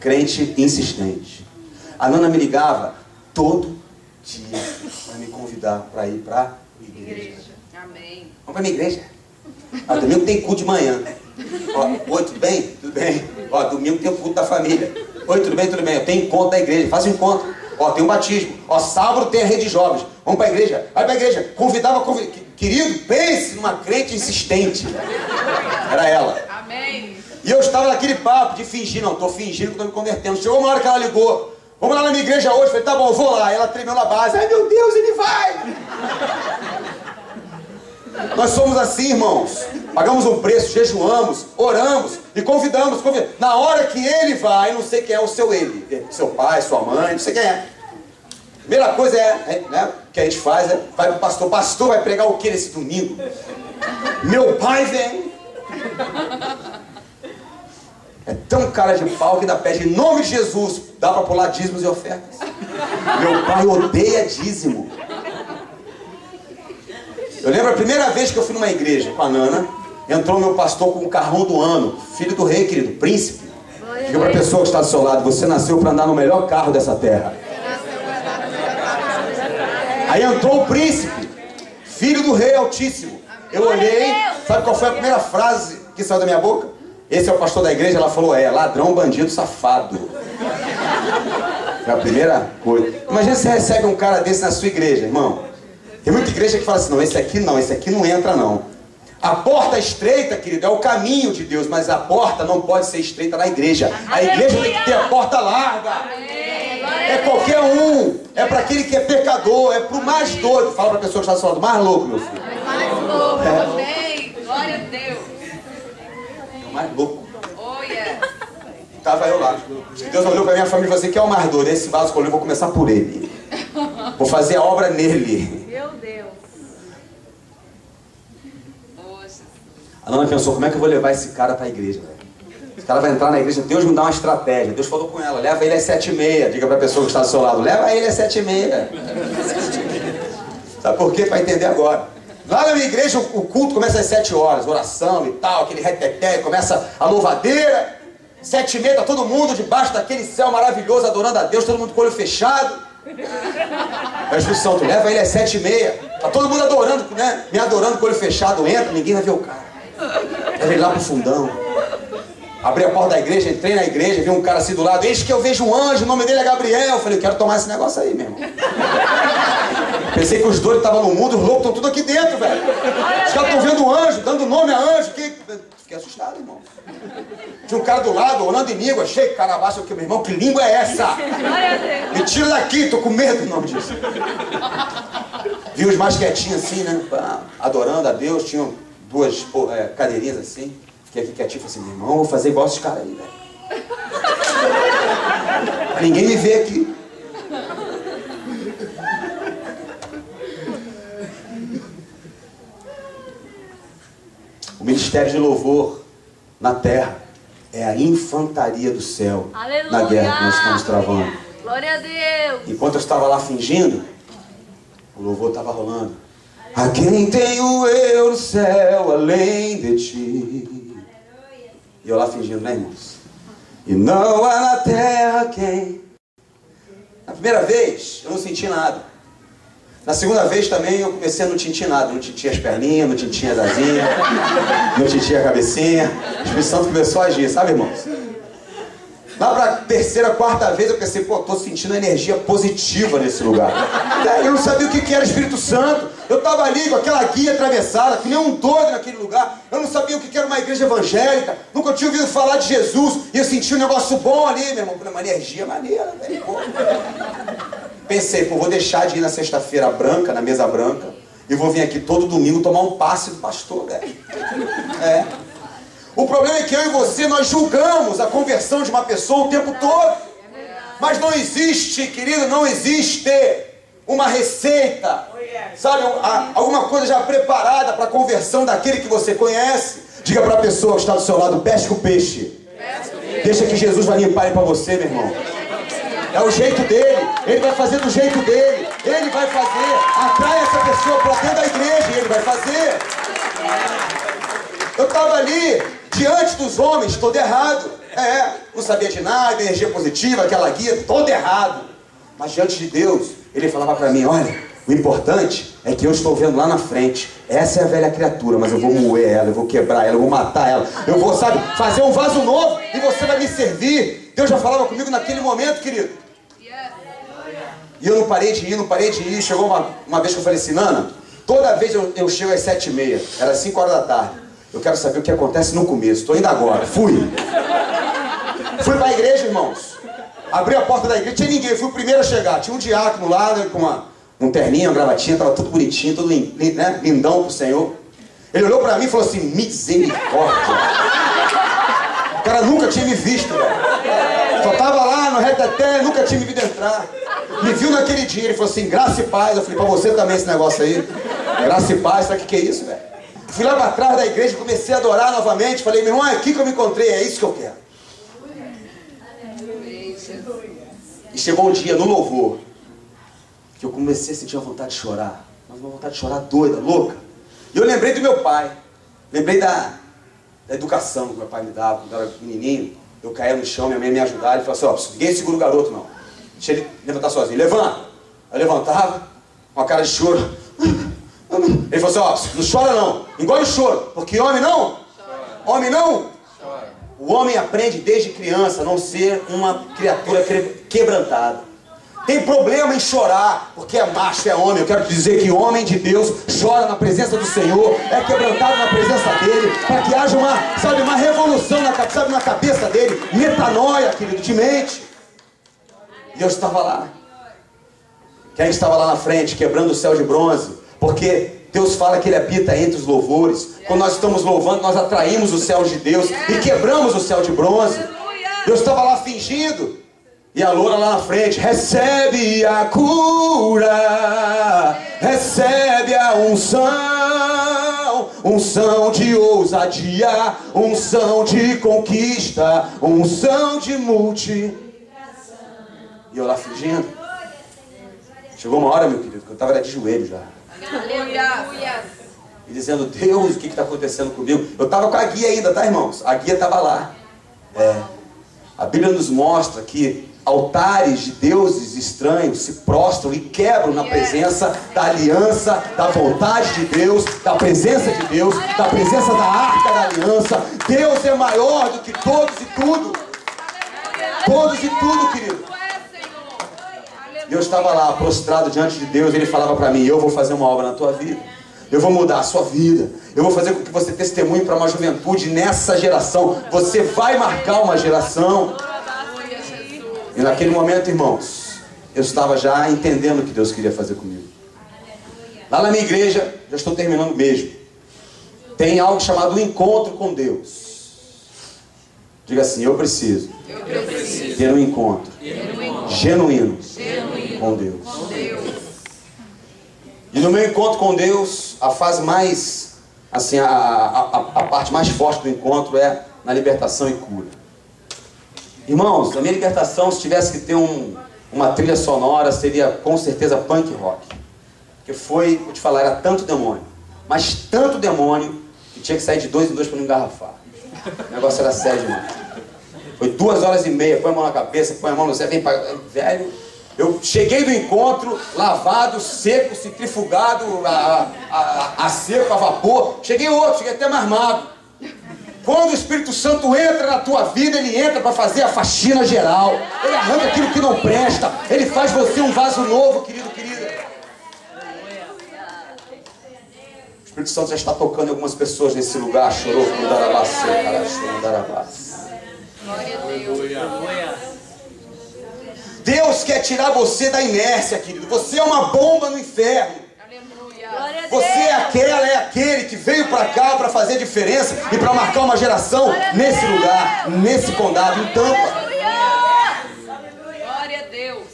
Speaker 2: Crente insistente. A Nana me ligava todo dia para me convidar para ir para a igreja.
Speaker 3: Amém.
Speaker 2: Vamos para a minha igreja. Domingo tem culto de manhã. Oi, tudo bem? Tudo bem. Domingo tem o culto da família. Oi, tudo bem? Tudo bem. Eu tenho encontro da igreja. Faço um encontro. Tem um batismo. Sábado tem a rede de jovens. Vamos para a igreja. Vai para a igreja. Convidava. Querido, pense numa crente insistente. Era ela.
Speaker 3: Amém.
Speaker 2: E eu estava naquele papo de fingir. Não, estou fingindo que estou me convertendo. Chegou uma hora que ela ligou. Vamos lá na minha igreja hoje. Falei, tá bom, eu vou lá. Ela tremeu na base. Ai, meu Deus, ele vai. Nós somos assim, irmãos. Pagamos um preço, jejuamos, oramos e convidamos. Na hora que ele vai, não sei quem é o seu ele. Seu pai, sua mãe, não sei quem é. Primeira coisa né, que a gente faz é, vai pro pastor. Pastor vai pregar o que nesse domingo? Meu pai vem. É tão cara de pau que dá pede em nome de Jesus. Dá para pular dízimos e ofertas. Meu pai odeia dízimo. Eu lembro a primeira vez que eu fui numa igreja com a Nana, entrou meu pastor com o carrão do ano, filho do rei, querido, príncipe. Diga para a pessoa que está do seu lado, você nasceu para andar no melhor carro dessa terra. Aí entrou o príncipe, filho do rei altíssimo. Eu olhei, sabe qual foi a primeira frase que saiu da minha boca? Esse é o pastor da igreja. Ela falou, ladrão, bandido, safado. Foi a primeira coisa. Imagina se você recebe um cara desse na sua igreja, irmão. Tem muita igreja que fala assim, não, esse aqui não entra não. A porta estreita, querido, é o caminho de Deus, mas a porta não pode ser estreita na igreja. A igreja tem que ter a porta larga. É qualquer um, é para aquele que é pecador, é para o mais doido. Fala para a pessoa que está do seu lado, mais louco, meu filho.
Speaker 3: Mais louco, amém. Glória a Deus.
Speaker 2: É o mais louco.
Speaker 3: Oh, yes.
Speaker 2: Estava eu lá. Deus olhou para minha família e falou assim, quem é o mais doido? Esse vaso que eu olhei, vou começar por ele. Vou fazer a obra nele.
Speaker 3: Meu Deus.
Speaker 2: A Nana pensou, como é que eu vou levar esse cara para a igreja? Esse cara vai entrar na igreja, Deus me dá uma estratégia. Deus falou com ela, leva ele às 7h30. Diga para a pessoa que está do seu lado, leva ele às 7h30. Sabe por quê? Para entender agora. Lá na minha igreja o culto começa às 7 horas, oração e tal, aquele reteté, começa a louvadeira. 7h30, tá todo mundo debaixo daquele céu maravilhoso, adorando a Deus, todo mundo com o olho fechado. O Espírito Santo, leva ele às 7h30. Tá todo mundo adorando, né? Me adorando com o olho fechado, entra, ninguém vai ver o cara. Leva ele lá pro fundão. Abri a porta da igreja, entrei na igreja, vi um cara assim do lado. Eis que eu vejo um anjo, o nome dele é Gabriel. Eu falei, eu quero tomar esse negócio aí, meu irmão. Pensei que os dois estavam no mundo, os loucos estão tudo aqui dentro, velho. Os caras estão vendo um anjo, dando nome a anjo. Fiquei assustado, irmão. Tinha um cara do lado, orando em língua, cheio de cara abaixo. Meu irmão, que língua é essa? Me tira daqui, tô com medo do nome disso. Vi os mais quietinhos assim, né? Adorando a Deus, tinham duas cadeirinhas assim. Fiquei aqui quietinho, falei assim, meu irmão, vou fazer igual esses caras aí, velho. Ninguém me vê aqui. O ministério de louvor na terra é a infantaria do céu.
Speaker 3: Aleluia.
Speaker 2: Na guerra que nós estamos travando.
Speaker 3: Glória a Deus.
Speaker 2: Enquanto eu estava lá fingindo, o louvor estava rolando. A quem tenho eu no céu além de ti. E eu lá fingindo, né, irmãos? E não há na terra quem. Na primeira vez, eu não senti nada. Na segunda vez também eu comecei a não sentir nada. Não sentia as perninhas, não sentia as asinhas, não sentia a cabecinha. O Espírito Santo começou a agir, sabe, irmãos? Lá para a terceira, quarta vez eu pensei, pô, tô sentindo energia positiva nesse lugar. Eu não sabia o que era Espírito Santo. Eu estava ali com aquela guia atravessada, que nem um doido naquele lugar. Eu não sabia o que era uma igreja evangélica. Nunca tinha ouvido falar de Jesus. E eu senti um negócio bom ali, meu irmão. Uma energia maneira, velho. Pensei, pô, vou deixar de ir na sexta-feira branca, na mesa branca, e vou vir aqui todo domingo tomar um passe do pastor, velho. É. O problema é que eu e você, nós julgamos a conversão de uma pessoa o tempo todo. Mas não existe, querido, não existe uma receita, sabe, alguma coisa já preparada para a conversão daquele que você conhece. Diga para a pessoa que está do seu lado, pesca o peixe. Deixa que Jesus vai limpar ele para você, meu irmão. É o jeito dele, ele vai fazer do jeito dele, ele vai fazer, atrai essa pessoa para dentro da igreja e ele vai fazer. Eu estava ali, diante dos homens, todo errado, não sabia de nada, energia positiva, aquela guia, todo errado. Mas diante de Deus, ele falava para mim, olha, o importante é que eu estou vendo lá na frente, essa é a velha criatura, mas eu vou moer ela, eu vou quebrar ela, eu vou matar ela, eu vou, sabe, fazer um vaso novo e você vai me servir. Deus já falava comigo naquele momento, querido. E eu não parei de ir, chegou uma vez que eu falei assim, Nana, toda vez eu chego às 7h30, era 5 horas da tarde, eu quero saber o que acontece no começo, estou indo agora, fui para a igreja, irmãos, abri a porta da igreja, tinha ninguém, fui o primeiro a chegar, tinha um diácono lá, né, com um terninho, uma gravatinha, estava tudo bonitinho, tudo né, lindão pro Senhor. Ele olhou para mim e falou assim, misericórdia. O cara nunca tinha me visto, velho. Só tava lá no reteté, nunca tinha me visto entrar. Me viu naquele dia, ele falou assim, graça e paz. Eu falei, pra você também esse negócio aí. Graça e paz, sabe o que é isso, velho? Fui lá pra trás da igreja, comecei a adorar novamente. Falei, meu irmão, é aqui que eu me encontrei, é isso que eu quero. E chegou um dia no louvor que eu comecei a sentir uma vontade de chorar. Mas uma vontade de chorar doida, louca. E eu lembrei do meu pai. Lembrei da educação que meu pai me dava quando eu era menininho. Eu caía no chão, minha mãe me ajudava. Ele falou assim, ó, ninguém segura o garoto não. Deixa ele levantar sozinho. Levanta. Eu levantava, com a cara de choro. Ele falou assim, ó, não chora não. Engole o choro. Porque homem não? Chora. Homem não? Chora. O homem aprende desde criança a não ser uma criatura quebrantada. Tem problema em chorar, porque é macho, é homem. Eu quero te dizer que o homem de Deus chora na presença do Senhor, é quebrantado na presença dele, para que haja uma revolução na cabeça dele, metanoia, querido, de mente. E eu estava lá. Quem estava lá na frente, quebrando o céu de bronze? Porque Deus fala que Ele habita entre os louvores. Quando nós estamos louvando, nós atraímos o céu de Deus e quebramos o céu de bronze. Deus estava lá fingindo. E a loura lá na frente, recebe a cura, recebe a unção, unção de ousadia, unção de conquista, unção de multiplicação. E eu lá fingindo. Chegou uma hora, meu querido, que eu estava de joelho já.
Speaker 3: Aleluia.
Speaker 2: E dizendo, Deus, o que está acontecendo comigo? Eu estava com a guia ainda, tá, irmãos? A guia estava lá. A Bíblia nos mostra que altares de deuses estranhos se prostram e quebram na presença da aliança, da vontade de Deus, da presença de Deus, da presença da arca da aliança. Deus é maior do que todos e tudo. Todos e tudo, querido. E eu estava lá, prostrado diante de Deus, e Ele falava para mim, eu vou fazer uma obra na tua vida. Eu vou mudar a sua vida. Eu vou fazer com que você testemunhe para uma juventude nessa geração. Você vai marcar uma geração. E naquele momento, irmãos, eu estava já entendendo o que Deus queria fazer comigo. Lá na minha igreja, já estou terminando mesmo, tem algo chamado encontro com Deus. Diga assim, eu preciso ter um encontro genuíno com Deus. E no meu encontro com Deus, a fase mais, assim, a parte mais forte do encontro é na libertação e cura. Irmãos, a minha libertação, se tivesse que ter uma trilha sonora, seria com certeza punk rock. Porque foi, vou te falar, era tanto demônio. Mas tanto demônio, que tinha que sair de 2 em 2 para não engarrafar. O negócio era sério demais. Foi 2h30, põe a mão na cabeça, põe a mão no céu, vem para... Velho, eu cheguei do encontro, lavado, seco, centrifugado, a seco, a vapor. Cheguei até mais magro. Quando o Espírito Santo entra na tua vida, ele entra para fazer a faxina geral. Ele arranca aquilo que não presta. Ele faz você um vaso novo, querido, querida. O Espírito Santo já está tocando em algumas pessoas nesse lugar. Chorou, Deus quer tirar você da inércia, querido. Você é uma bomba no inferno. Você é aquela, é aquele que veio para cá para fazer diferença e para marcar uma geração nesse lugar, nesse condado, em Tampa.
Speaker 3: Glória a Deus.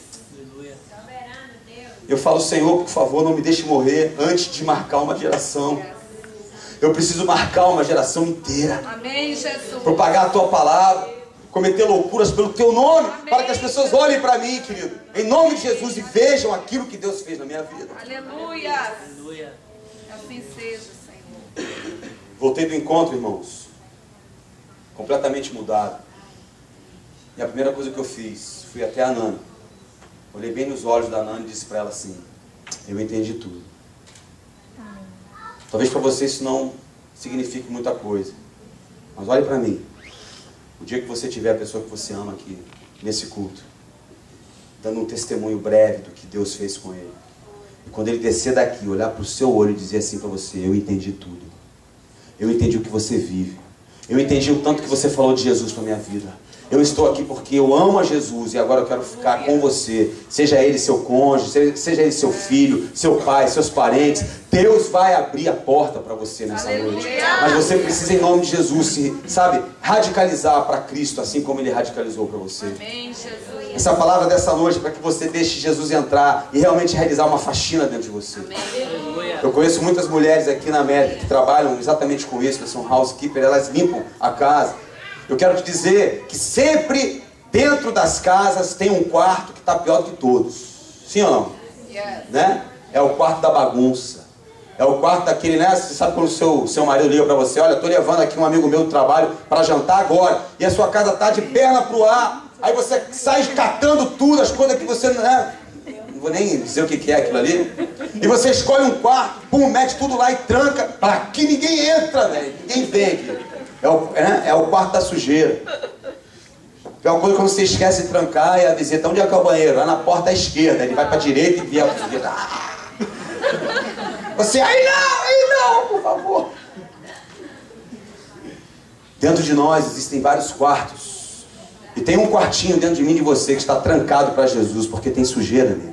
Speaker 2: Eu falo, Senhor, por favor, não me deixe morrer antes de marcar uma geração. Eu preciso marcar uma geração inteira.
Speaker 3: Amém, Jesus.
Speaker 2: Propagar a tua palavra, cometer loucuras pelo teu nome, para que as pessoas olhem para mim, querido, em nome de Jesus, e vejam aquilo que Deus fez na minha vida.
Speaker 3: Aleluia. Assim seja, Senhor.
Speaker 2: Voltei do encontro, irmãos, completamente mudado. E a primeira coisa que eu fiz, fui até a Nani. Olhei bem nos olhos da Nani e disse para ela assim: eu entendi tudo. Talvez para você isso não signifique muita coisa, mas olhe para mim. O dia que você tiver a pessoa que você ama aqui, nesse culto, dando um testemunho breve do que Deus fez com ele, e quando ele descer daqui, olhar para o seu olho e dizer assim para você: eu entendi tudo. Eu entendi o que você vive. Eu entendi o tanto que você falou de Jesus para minha vida. Eu estou aqui porque eu amo a Jesus e agora eu quero ficar com você. Seja ele seu cônjuge, seja ele seu filho, seu pai, seus parentes. Deus vai abrir a porta para você nessa noite. Mas você precisa, em nome de Jesus, se, sabe, radicalizar para Cristo, assim como ele radicalizou para você.
Speaker 3: Amém, Jesus.
Speaker 2: Essa palavra dessa noite é para que você deixe Jesus entrar e realmente realizar uma faxina dentro de você. Eu conheço muitas mulheres aqui na América que trabalham exatamente com isso, que são housekeeper, elas limpam a casa. Eu quero te dizer que sempre dentro das casas tem um quarto que está pior do que todos. Sim ou não?
Speaker 3: Yes.
Speaker 2: Né? É o quarto da bagunça. É o quarto daquele, né? Você sabe quando o seu marido liga para você: olha, estou levando aqui um amigo meu do trabalho para jantar agora. E a sua casa está de perna para o ar. Aí você sai catando tudo, as coisas que você... Né? Não vou nem dizer o que é aquilo ali. E você escolhe um quarto, pum, mete tudo lá e tranca, para que ninguém entra, velho. Ninguém vem aqui. É o quarto da sujeira. É uma coisa quando você esquece de trancar e a visita: onde é que é o banheiro? Lá na porta à esquerda. Ele vai para a direita e vira para a sujeira. Você, aí não, por favor. Dentro de nós existem vários quartos. E tem um quartinho dentro de mim e de você que está trancado para Jesus, porque tem sujeira nele.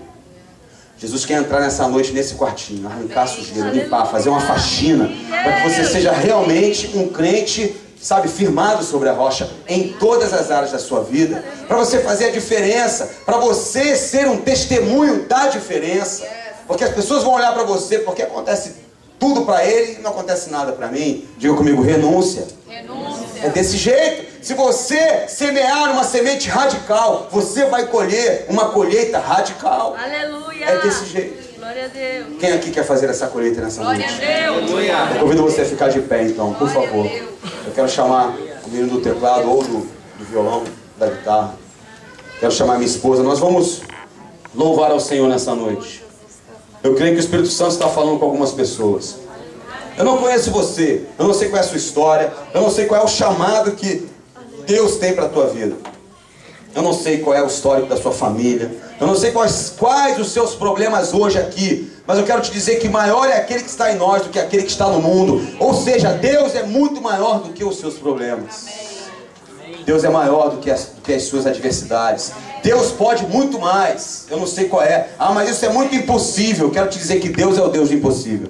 Speaker 2: Jesus quer entrar nessa noite nesse quartinho, arrancar a sujeira, limpar, fazer uma faxina, para que você seja realmente um crente, sabe, firmado sobre a rocha em todas as áreas da sua vida, para você fazer a diferença, para você ser um testemunho da diferença, porque as pessoas vão olhar para você, porque acontece tudo para ele e não acontece nada para mim. Diga comigo: renúncia. É desse jeito. Se você semear uma semente radical, você vai colher uma colheita radical.
Speaker 3: Aleluia.
Speaker 2: É desse jeito.
Speaker 3: Glória a Deus.
Speaker 2: Quem aqui quer fazer essa colheita nessa noite?
Speaker 3: Glória a Deus.
Speaker 2: Eu convido você a ficar de pé então, por favor. Eu quero chamar o menino do teclado ou do violão, da guitarra. Quero chamar minha esposa. Nós vamos louvar ao Senhor nessa noite. Eu creio que o Espírito Santo está falando com algumas pessoas. Eu não conheço você, eu não sei qual é a sua história, eu não sei qual é o chamado que Deus tem para a tua vida. Eu não sei qual é o histórico da sua família, eu não sei quais os seus problemas hoje aqui, mas eu quero te dizer que maior é aquele que está em nós do que aquele que está no mundo. Ou seja, Deus é muito maior do que os seus problemas. Deus é maior do que as suas adversidades. Deus pode muito mais. Eu não sei qual é. Ah, mas isso é muito impossível. Eu quero te dizer que Deus é o Deus do impossível.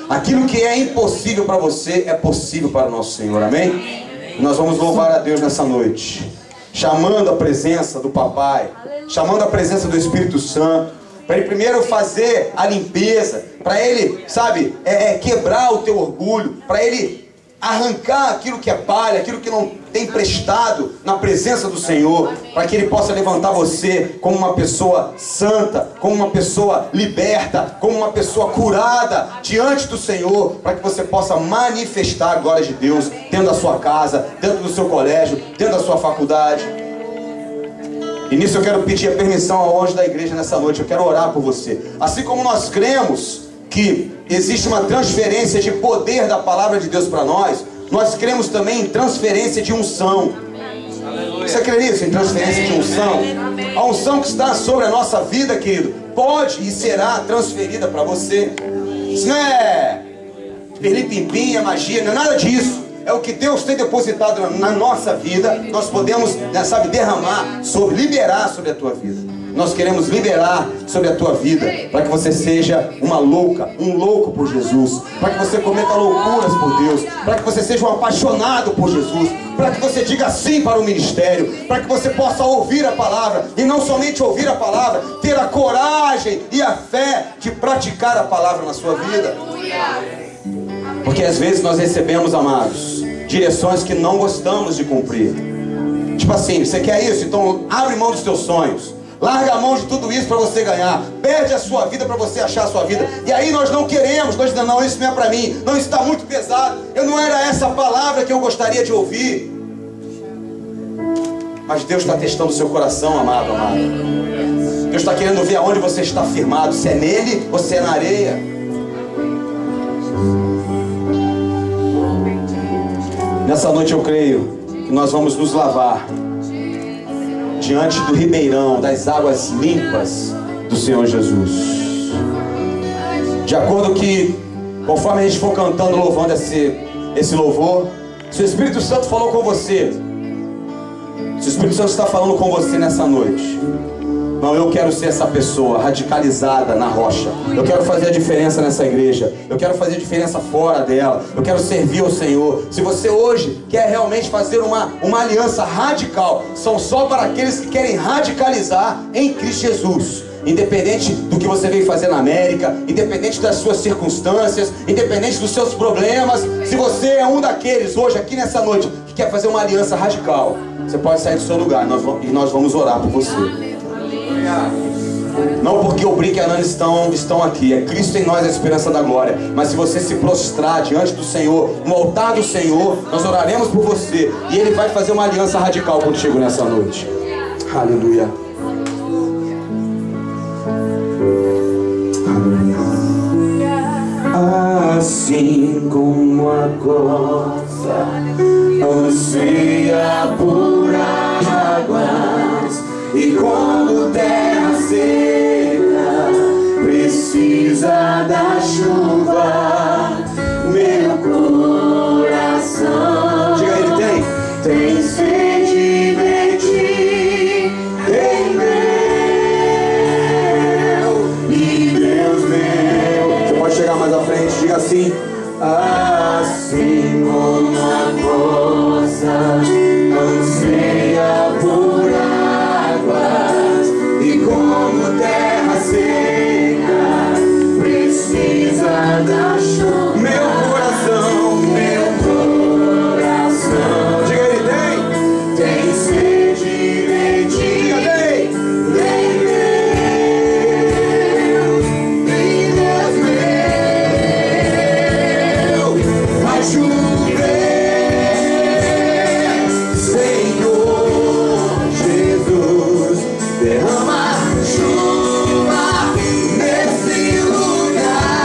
Speaker 2: Aquilo que é impossível para você é possível para o nosso Senhor. Amém? E nós vamos louvar a Deus nessa noite, chamando a presença do Papai, chamando a presença do Espírito Santo, para Ele primeiro fazer a limpeza, para Ele, sabe, quebrar o teu orgulho, para Ele arrancar aquilo que é palha, aquilo que não tem prestado na presença do Senhor, para que Ele possa levantar você como uma pessoa santa, como uma pessoa liberta, como uma pessoa curada diante do Senhor, para que você possa manifestar a glória de Deus dentro da sua casa, dentro do seu colégio, dentro da sua faculdade. E nisso eu quero pedir a permissão ao anjo da igreja nessa noite. Eu quero orar por você. Assim como nós cremos que existe uma transferência de poder da palavra de Deus para nós, nós cremos também em transferência de unção. Você crê nisso? Em transferência de unção? A unção que está sobre a nossa vida, querido, pode e será transferida para você. Isso não é perlim-pim-pim, é magia, não é nada disso. É o que Deus tem depositado na nossa vida. Nós podemos, sabe, derramar, liberar sobre a tua vida. nós queremos liberar sobre a tua vida, para que você seja uma louca, um louco por Jesus, para que você cometa loucuras por Deus, para que você seja um apaixonado por Jesus, para que você diga sim para o ministério, para que você possa ouvir a palavra, e não somente ouvir a palavra, ter a coragem e a fé de praticar a palavra na sua vida. Porque às vezes nós recebemos, amados, direções que não gostamos de cumprir. Tipo assim, você quer isso? Então abre mão dos teus sonhos, larga a mão de tudo isso para você ganhar, perde a sua vida para você achar a sua vida. E aí nós não queremos, nós dizemos, não, isso não é para mim, não, está muito pesado, eu não era essa palavra que eu gostaria de ouvir. Mas Deus está testando o seu coração, amado, amado. Deus está querendo ver aonde você está firmado, se é nele ou se é na areia. Nessa noite eu creio que nós vamos nos lavar diante do ribeirão, das águas limpas do Senhor Jesus. De acordo que, conforme a gente for cantando, louvando esse louvor, se o Espírito Santo falou com você, se o Espírito Santo está falando com você nessa noite, não, eu quero ser essa pessoa radicalizada na rocha, eu quero fazer a diferença nessa igreja, eu quero fazer a diferença fora dela, eu quero servir ao Senhor. Se você hoje quer realmente fazer uma aliança radical, são só para aqueles que querem radicalizar em Cristo Jesus. Independente do que você veio fazer na América, independente das suas circunstâncias, independente dos seus problemas, se você é um daqueles hoje, aqui nessa noite, que quer fazer uma aliança radical, você pode sair do seu lugar e nós vamos orar por você. Não porque o Brick e a Nana estão aqui, é Cristo em nós, a esperança da glória. Mas se você se prostrar diante do Senhor, no altar do Senhor, nós oraremos por você, e Ele vai fazer uma aliança radical contigo nessa noite. Aleluia. Assim como a costa anseia por águas, e quando terra seca precisa da chuva, meu coração, diga, ele tem sede de ti, em meu e Deus meu. Você pode chegar mais à frente, diga assim: assim como a costa anseia por águas, e como terra seca precisa da chuva, meu coração, diga, ele tem sede de ti, Deus meu, vai chover, Senhor Jesus, derrama chuva nesse lugar.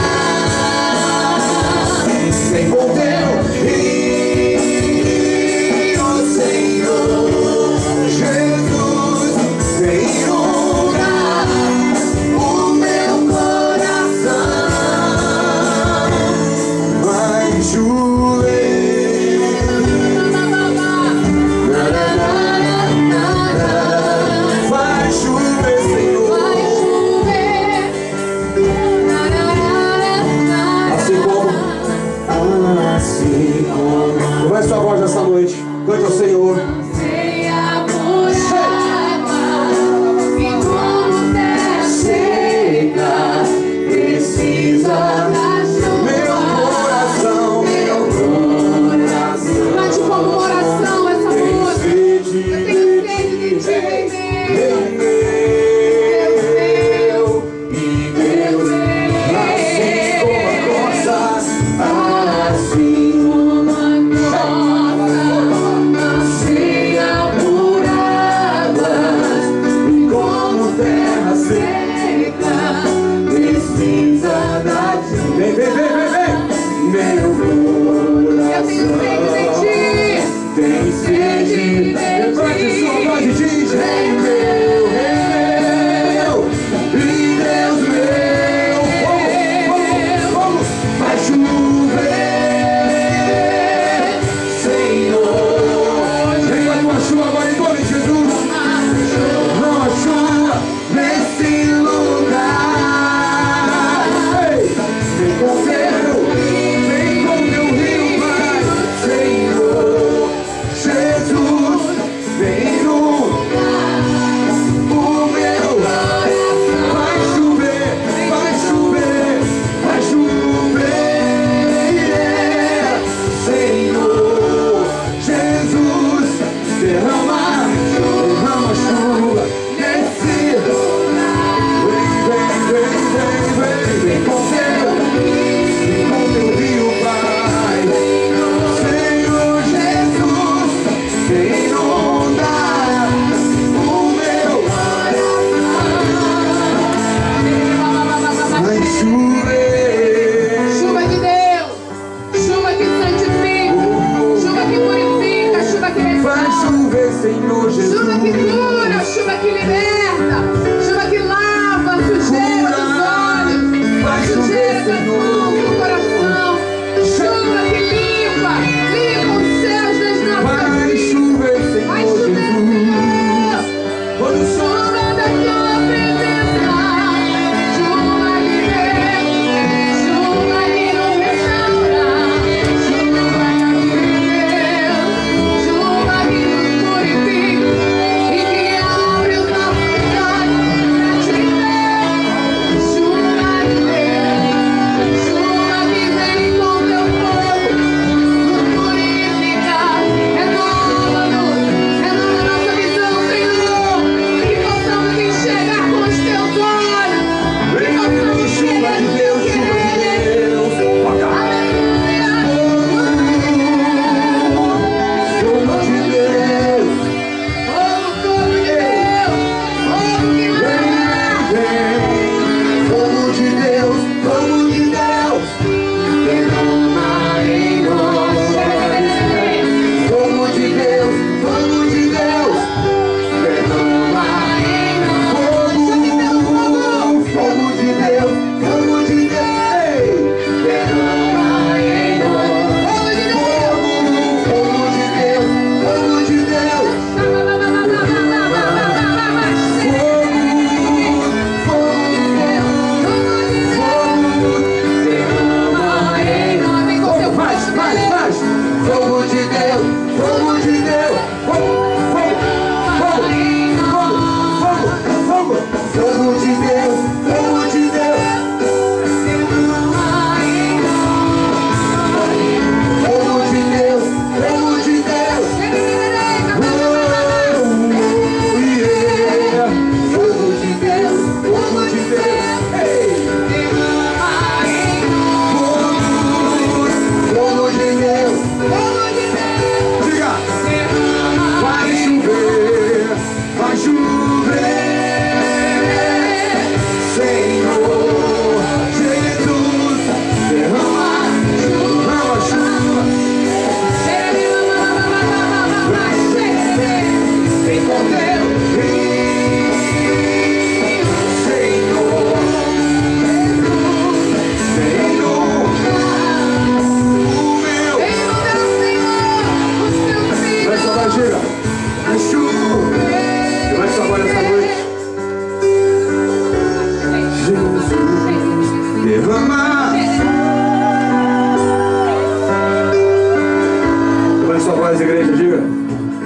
Speaker 2: mais, igreja, diga.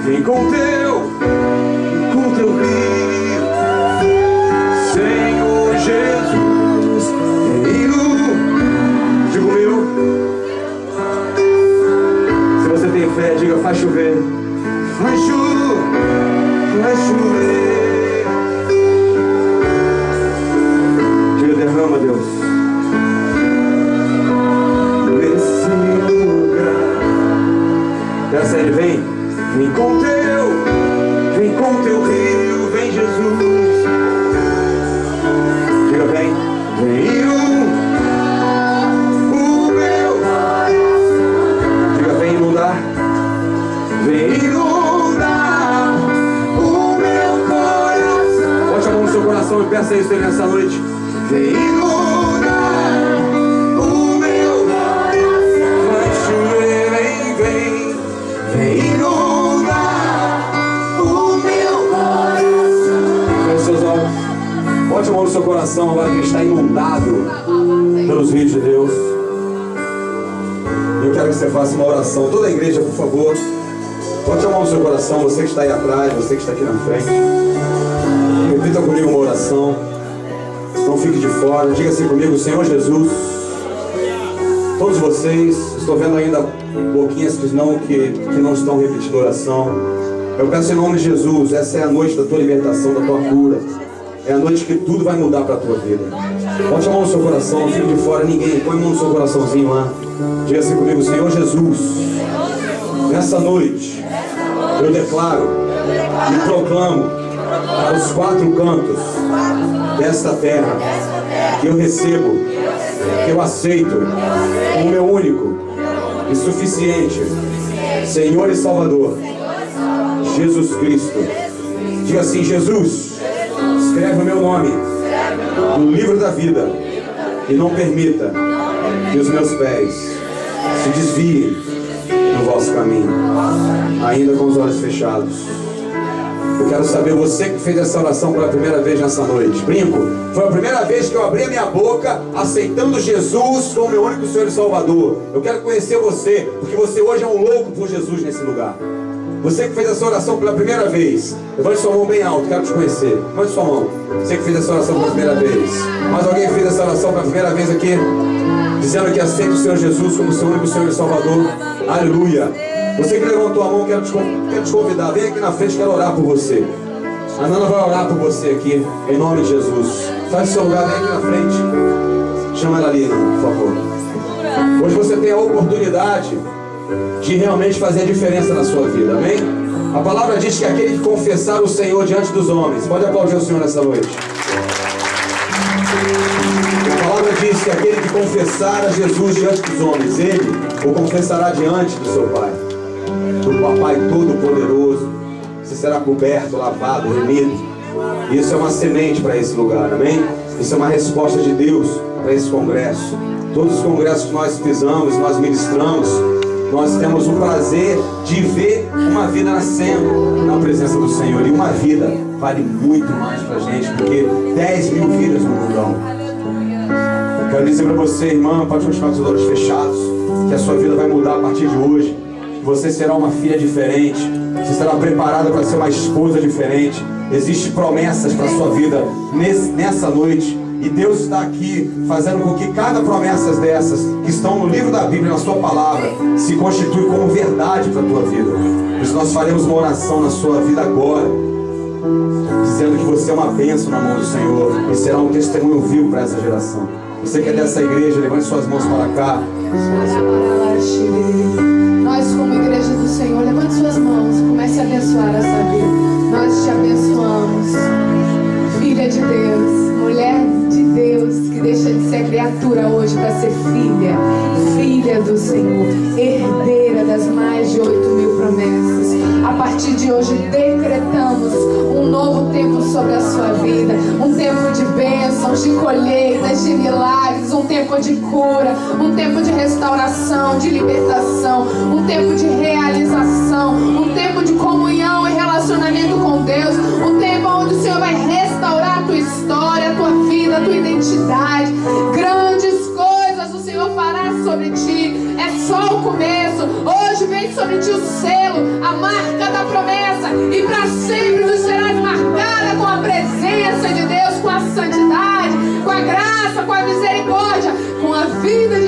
Speaker 2: Vem com teu rio, Senhor Jesus, diga o meu. Se você tem fé, diga, faz chover. Faz chover. Diga, derrama, Deus. Nesse lugar. Essa ele vem com teu rio, vem Jesus. Diga, vem o meu. Diga, vem inundar. Vem inundar o meu coração. Bote a mão no seu coração e peça isso aí nessa noite. Vem inundar o meu coração. Vai chover, vem inundar o meu coração. Feche seus olhos. Bote a mão no seu coração agora que está inundado pelos rios de Deus. Eu quero que você faça uma oração. Toda a igreja, por favor. Bote a mão no seu coração, você que está aí atrás, você que está aqui na frente. Repita comigo uma oração. Não fique de fora. Diga assim comigo, Senhor Jesus. Todos vocês, estou vendo ainda boquinhas que não estão repetindo oração. Eu peço em nome de Jesus, essa é a noite da tua libertação, da tua cura. É a noite que tudo vai mudar para a tua vida. Bote a mão no seu coração, não fique de fora ninguém. Põe a mão no seu coraçãozinho lá. Diga assim comigo, Senhor Jesus. Nessa noite, eu declaro e proclamo para os quatro cantos desta terra que eu recebo, que eu aceito como meu único e suficiente Senhor e Salvador, Jesus Cristo. Diga assim, Jesus, escreve o meu nome no livro da vida e não permita que os meus pés se desviem no vosso caminho, ainda com os olhos fechados. Eu quero saber, você que fez essa oração pela primeira vez nessa noite. Brinco, foi a primeira vez que eu abri a minha boca aceitando Jesus como meu único Senhor e Salvador. Eu quero conhecer você, porque você hoje é um louco por Jesus nesse lugar. Você que fez essa oração pela primeira vez, levante sua mão bem alto, quero te conhecer. Levante sua mão. Você que fez essa oração pela primeira vez. Mais alguém que fez essa oração pela primeira vez aqui? Dizendo que aceita o Senhor Jesus como seu único Senhor e Salvador. Aleluia. Você que levantou a mão, quero te convidar. Vem aqui na frente, quero orar por você. A Nana vai orar por você aqui, em nome de Jesus. Faz o seu lugar, vem aqui na frente. Chama ela ali, por favor. Hoje você tem a oportunidade de realmente fazer a diferença na sua vida, amém? A palavra diz que aquele que confessar o Senhor diante dos homens, pode aplaudir o Senhor nessa noite. A palavra diz que aquele que confessar a Jesus diante dos homens, ele o confessará diante do seu Pai, do Papai Todo-Poderoso. Você será coberto, lavado, remido. Isso é uma semente para esse lugar, amém? Isso é uma resposta de Deus para esse congresso. Todos os congressos que nós pisamos, nós ministramos, nós temos o prazer de ver uma vida nascendo na presença do Senhor. E uma vida vale muito mais para a gente do que 10 mil vidas no mundão. Quero dizer para você, irmã, pode continuar com os olhos fechados, que a sua vida vai mudar a partir de hoje. Você será uma filha diferente. Você será preparada para ser uma esposa diferente. Existem promessas para a sua vida nessa noite. E Deus está aqui fazendo com que cada promessa dessas que estão no livro da Bíblia, na sua palavra, se constitui como verdade para a tua vida. Por isso nós faremos uma oração na sua vida agora, dizendo que você é uma bênção na mão do Senhor e será um testemunho vivo para essa geração. Você que é dessa igreja, levante suas mãos para cá.
Speaker 1: Nós, como igreja do Senhor, levante suas mãos e comece a abençoar essa vida. Nós te abençoamos, filha de Deus, mulher de Deus, que deixa de ser criatura hoje para ser filha, filha do Senhor, herdeira das mais de 8.000 promessas. A partir de hoje decretamos um novo tempo sobre a sua vida, um tempo de bênçãos, de colheitas, de milagres, um tempo de cura, um tempo de restauração, de libertação, um tempo de realização, um tempo de comunhão e relacionamento com Deus, um tempo onde o Senhor vai restaurar a tua história, a tua vida, a tua identidade. Grandes coisas o Senhor fará sobre ti. É só o começo. Hoje hoje vem sobre ti o selo, a marca da promessa, e para sempre nos serás marcada com a presença de Deus, com a santidade, com a graça, com a misericórdia, com a vida